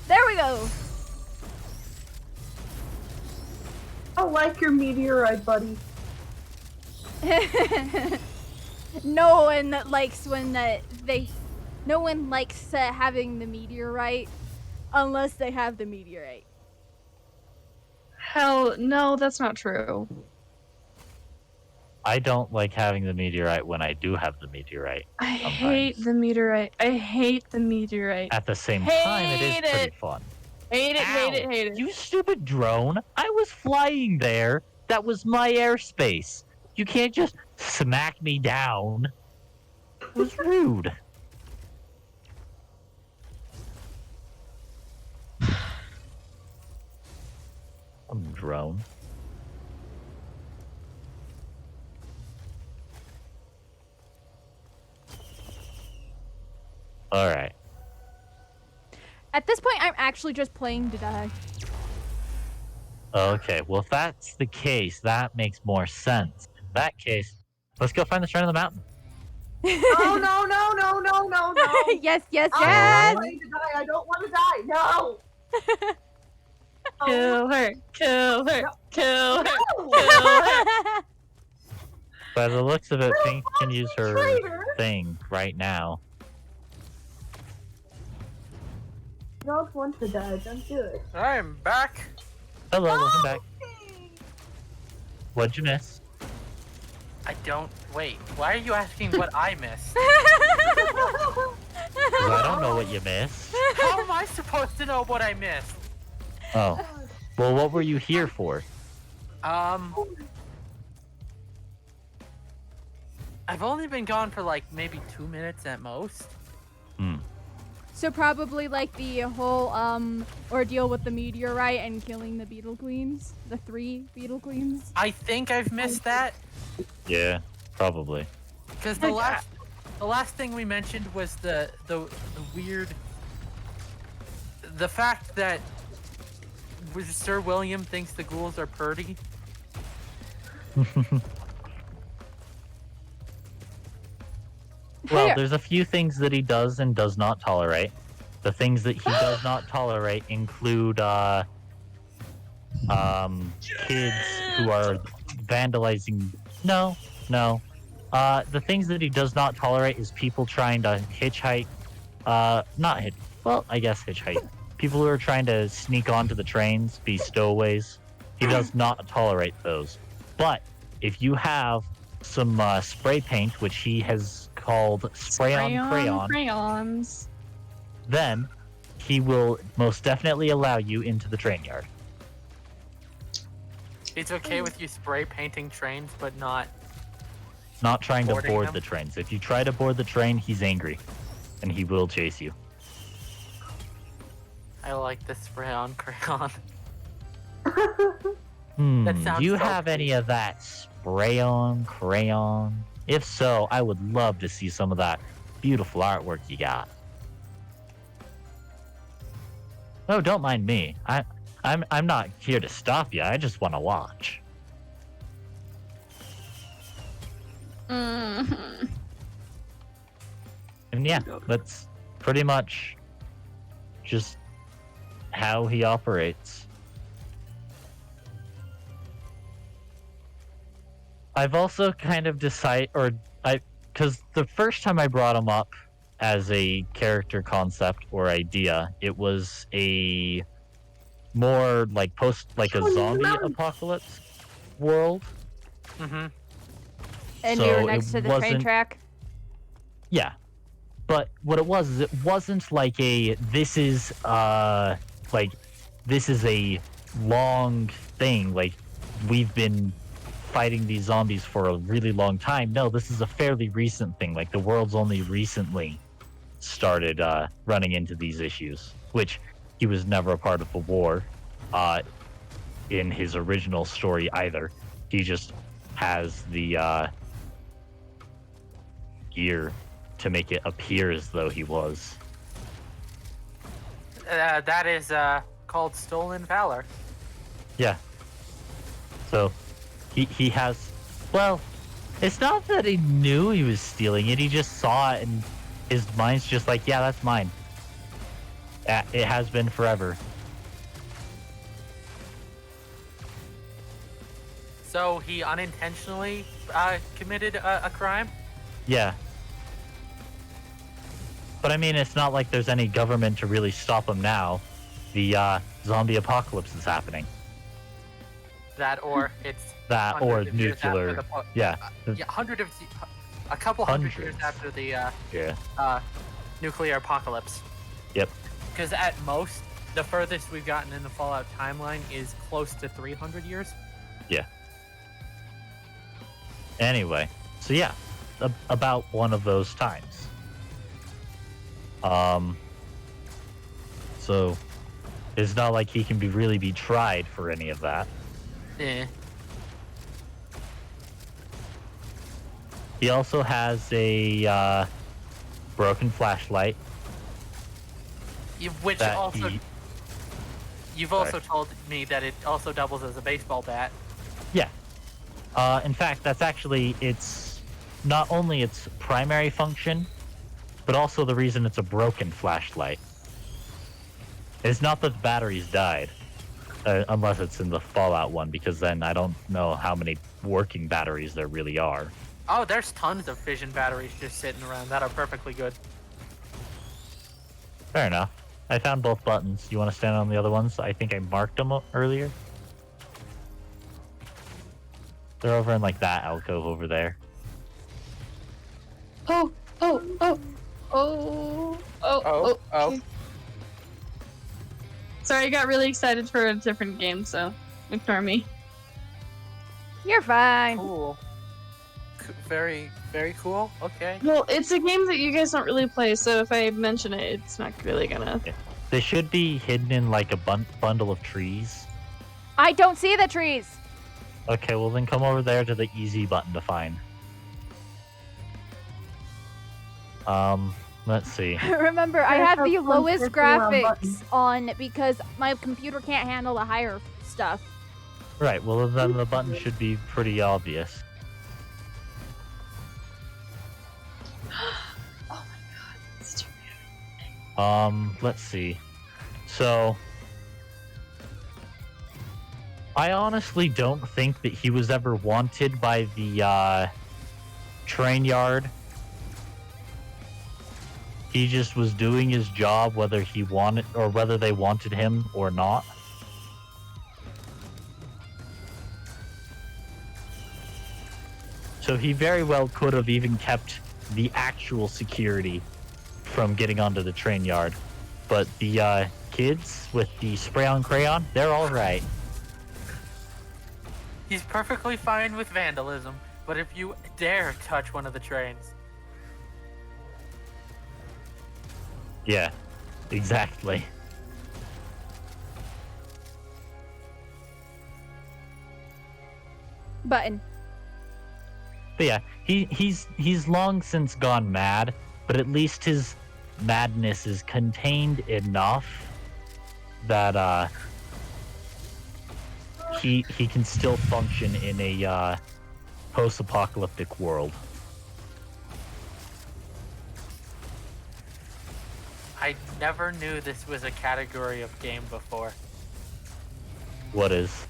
There we go. I like your meteorite, buddy. No one likes when no one likes having the meteorite unless they have the meteorite. Hell, no, that's not true. I don't like having the meteorite when I do have the meteorite. I hate the meteorite. I hate the meteorite. At the same time, it is Hate pretty it. fun. Hate it, hate it, Ow. hate it. You stupid drone! I was flying there. That was my airspace. You can't just smack me down. It was rude. I'm a drone. Alright. At this point, I'm actually just playing to die. Okay, well, if that's the case, that makes more sense. In that case, let's go find the shrine of the mountain. Oh no no no no no no! Yes, yes, I'm yes. not ready to die. I don't want to die. No. Oh, Kill her, kill her, kill her, no. kill her. By the looks of it, Pink can use her Traitor. thing right now. Don't want to die. Don't do it. I am back. Hello, welcome back. Okay. What'd you miss? I don't. Wait, why are you asking what I missed? 'Cause I don't know what you missed. How am I supposed to know what I missed? Oh. Well, what were you here for? I've only been gone for like maybe 2 minutes at most. Hmm. So probably like the whole ordeal with the meteorite and killing the beetle queens, the 3 beetle queens. I think I've missed that Yeah, probably. because the last thing we mentioned was the weird, the fact that Sir William thinks the ghouls are purty. Well, Hey, there's a few things that he does and does not tolerate. The things that he does not tolerate include kids who are vandalizing. No, no. The things that he does not tolerate is people trying to hitchhike. Not hit. Well, I guess hitchhike. People who are trying to sneak onto the trains, be stowaways. He does not tolerate those. But if you have some spray paint, which he has called spray on crayon, crayons. then he will most definitely allow you into the train yard. It's okay with you spray painting trains, but not. Not trying to Boarding board them? the trains. If you try to board the train, he's angry, and he will chase you. I like the spray on crayon. Do sounds you so have any of that spray on crayon? If so, I would love to see some of that beautiful artwork you got. Oh, don't mind me. I'm not here to stop you. I just want to watch. Mhm. And yeah, that's pretty much just how he operates. I've also kind of because the first time I brought him up as a character concept or idea, it was a more like like a zombie apocalypse world. Mm-hmm. and you were So next it to the train wasn't- track. Yeah. But what it was is it wasn't like this is a long thing, like we've been fighting these zombies for a really long time. No, this is a fairly recent thing. Like the world's only recently started running into these issues, which he was never a part of the war in his original story either. He just has the gear to make it appear as though he was. That is called stolen valor. Yeah. So he has, well, it's not that he knew he was stealing it, he just saw it and his mind's just like, yeah, that's mine. It has been forever. So he unintentionally committed a crime? Yeah. But I mean, it's not like there's any government to really stop him now. The zombie apocalypse is happening. That or it's That or hundreds of years after nuclear. the Yeah. yeah, a couple hundred years Hundreds. after the Yeah. nuclear apocalypse. Yep. Because at most, the furthest we've gotten in the Fallout timeline is close to 300 years. Yeah. Anyway, so yeah, about one of those times. So it's not like he can really be tried for any of that. Eh. He also has a broken flashlight Which that also, he, you've also told me that it also doubles as a baseball bat. yeah. In fact, that's actually it's not only its primary function, but also the reason it's a broken flashlight. It's not that the batteries died, unless it's in the Fallout one, because then I don't know how many working batteries there really are. Oh, there's tons of fission batteries just sitting around that are perfectly good. Fair enough. I found both buttons. You want to stand on the other ones? I think I marked them earlier. They're over in like that alcove over there. Oh, oh, oh, oh, oh, Oh. Sorry, I got really excited for a different game, so ignore me. You're fine. Cool. Very, very cool. Okay. Well, it's a game that you guys don't really play, so if I mention it, it's not really gonna. They should be hidden in like a bundle of trees. I don't see the trees. Okay, well then come over there to the easy button to find. Let's see. Remember, I Yeah, have have the fun lowest clicking around graphics buttons. on because my computer can't handle the higher stuff. Right, well then the button should be pretty obvious. Let's see. So, I honestly don't think that he was ever wanted by the train yard. He just was doing his job, whether he wanted or whether they wanted him or not. So he very well could have even kept the actual security from getting onto the train yard. But the kids with the spray on crayon, they're all right. He's perfectly fine with vandalism, but if you dare touch one of the trains, Yeah, exactly. Button. But yeah, he's long since gone mad, but at least his madness is contained enough that he can still function in a post-apocalyptic world. I never knew this was a category of game before. What is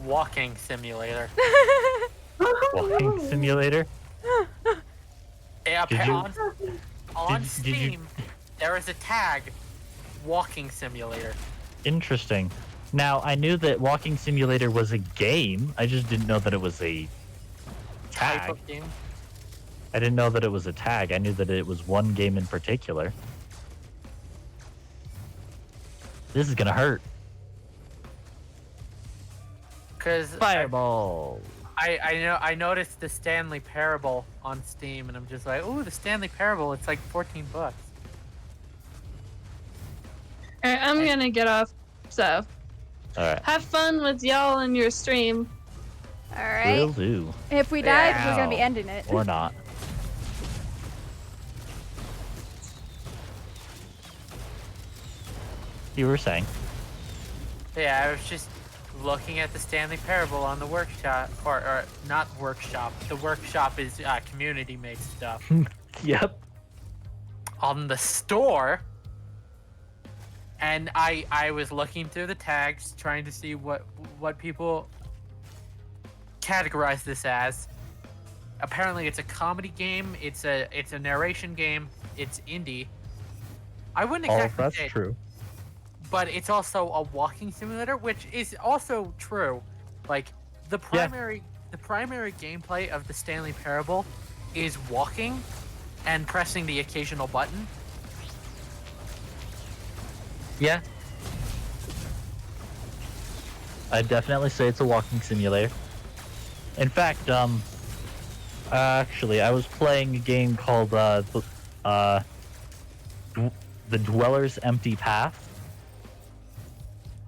Walking simulator. walking simulator? Yeah, Did you- on did Steam, you- there is a tag, walking simulator. Interesting. Now, I knew that walking simulator was a game. I just didn't know that it was a Type tag. of game. I didn't know that it was a tag. I knew that it was one game in particular. This is gonna hurt. Because Fireball. I noticed the Stanley Parable on Steam, and I'm just like, ooh, the Stanley Parable. It's like $14. Alright, I'm gonna get off. So, All right. have fun with y'all and your stream. All right. Will do. If we died, we're gonna be Ow. ending it. Or not. You were saying? Yeah, I was just looking at the Stanley Parable on the workshop, or not workshop. The workshop is community-made stuff. Yep. On the store, and I was looking through the tags, trying to see what people categorize this as. Apparently, it's a comedy game. It's a narration game. It's indie. I wouldn't All exactly that's say, true. but it's also a walking simulator, which is also true. Like the primary gameplay of the Stanley Parable is walking and pressing the occasional button. Yeah. I'd definitely say it's a walking simulator. In fact, actually, I was playing a game called The Dweller's Empty Path.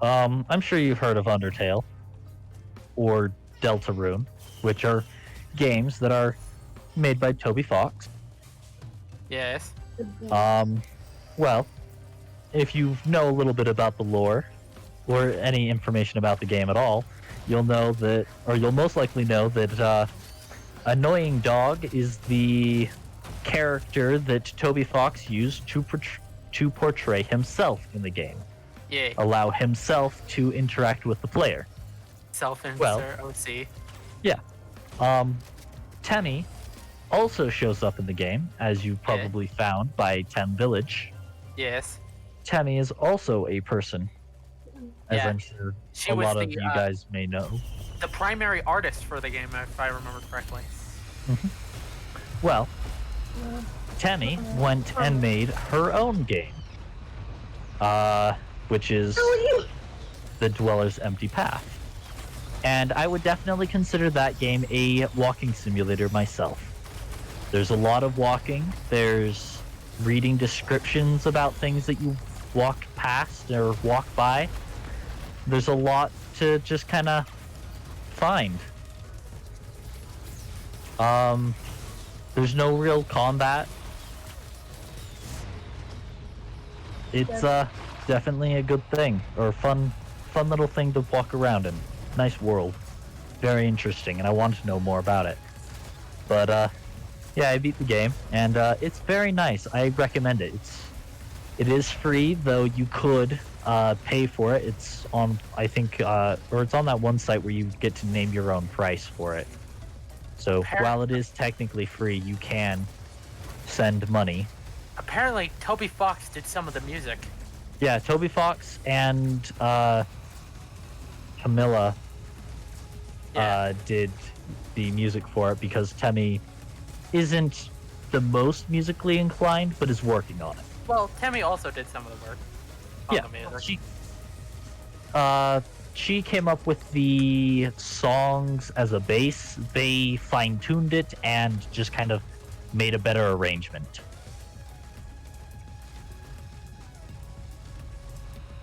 I'm sure you've heard of Undertale or Deltarune, which are games that are made by Toby Fox. Yes. Well, if you know a little bit about the lore or any information about the game at all, you'll know that, or you'll most likely know that Annoying Dog is the character that Toby Fox used to portray himself in the game. Yeah. Allow himself to interact with the player. Self-insert Well- OC. Temmie also shows up in the game, as you probably found by Tem Village. Yes. Temmie is also a person, as Yeah. I'm sure She a was lot the of you guys may know. the primary artist for the game, if I remember correctly. Well, Temmie went and made her own game, which is The Dweller's Empty Path. And I would definitely consider that game a walking simulator myself. There's a lot of walking. There's reading descriptions about things that you walk past or walk by. There's a lot to just kind of find. There's no real combat. It's definitely a good thing, or fun little thing to walk around in. Nice world, very interesting, and I want to know more about it. But yeah, I beat the game, and it's very nice. I recommend it. It is free, though you could pay for it. It's on, I think, or it's on that one site where you get to name your own price for it. So while it is technically free, you can send money. Apparently, Toby Fox did some of the music. Yeah, Toby Fox and Camilla did the music for it because Temmie isn't the most musically inclined, but is working on it. Well, Temmie also did some of the work on the music. She came up with the songs as a base. They fine-tuned it and just kind of made a better arrangement.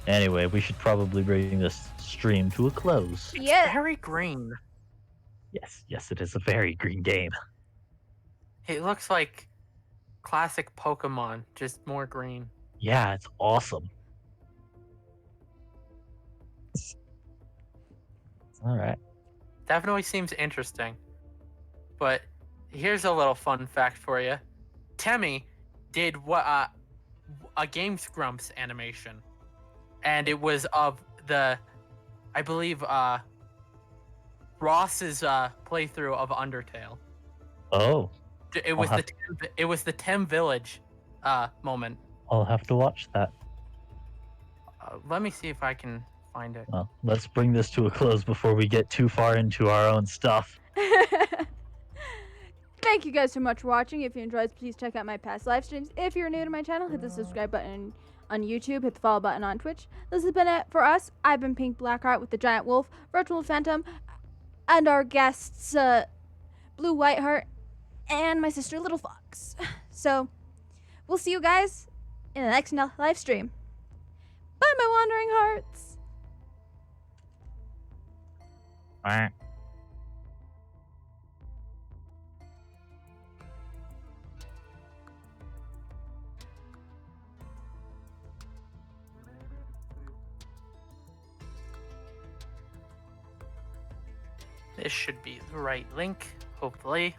Anyway, we should probably bring this stream to a close. Yeah. Very green. Yes, it is a very green game. It looks like classic Pokemon, just more green. Yeah, it's awesome. All right. Definitely seems interesting. But here's a little fun fact for you. Temmie did what a Games Grumps animation. And it was of the, I believe, Ross's playthrough of Undertale. Oh, It was the Tem Village moment. I'll have to watch that. Let me see if I can find it. Well, let's bring this to a close before we get too far into our own stuff. Thank you guys so much for watching. If you enjoyed, please check out my past live streams. If you're new to my channel, hit the subscribe button on YouTube, hit the follow button on Twitch. This has been it for us. I've been Pink Blackheart with the Giant Wolf, Virtual Phantom, and our guests, Blue Whiteheart, and my sister Little Fox. So, we'll see you guys in the next live stream. Bye, my wandering hearts. Alright. This should be the right link, hopefully.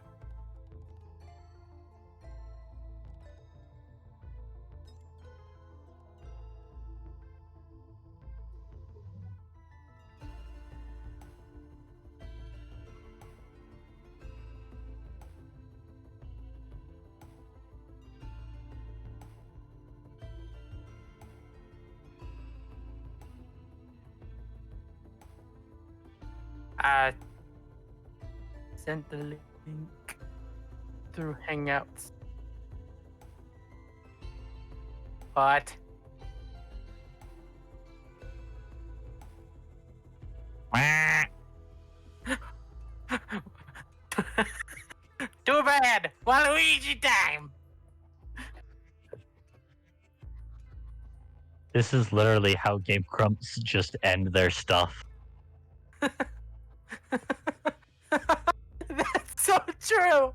Sent the link through Hangouts. What? Too bad! Waluigi time! This is literally how Game Grumps just end their stuff. That's so true!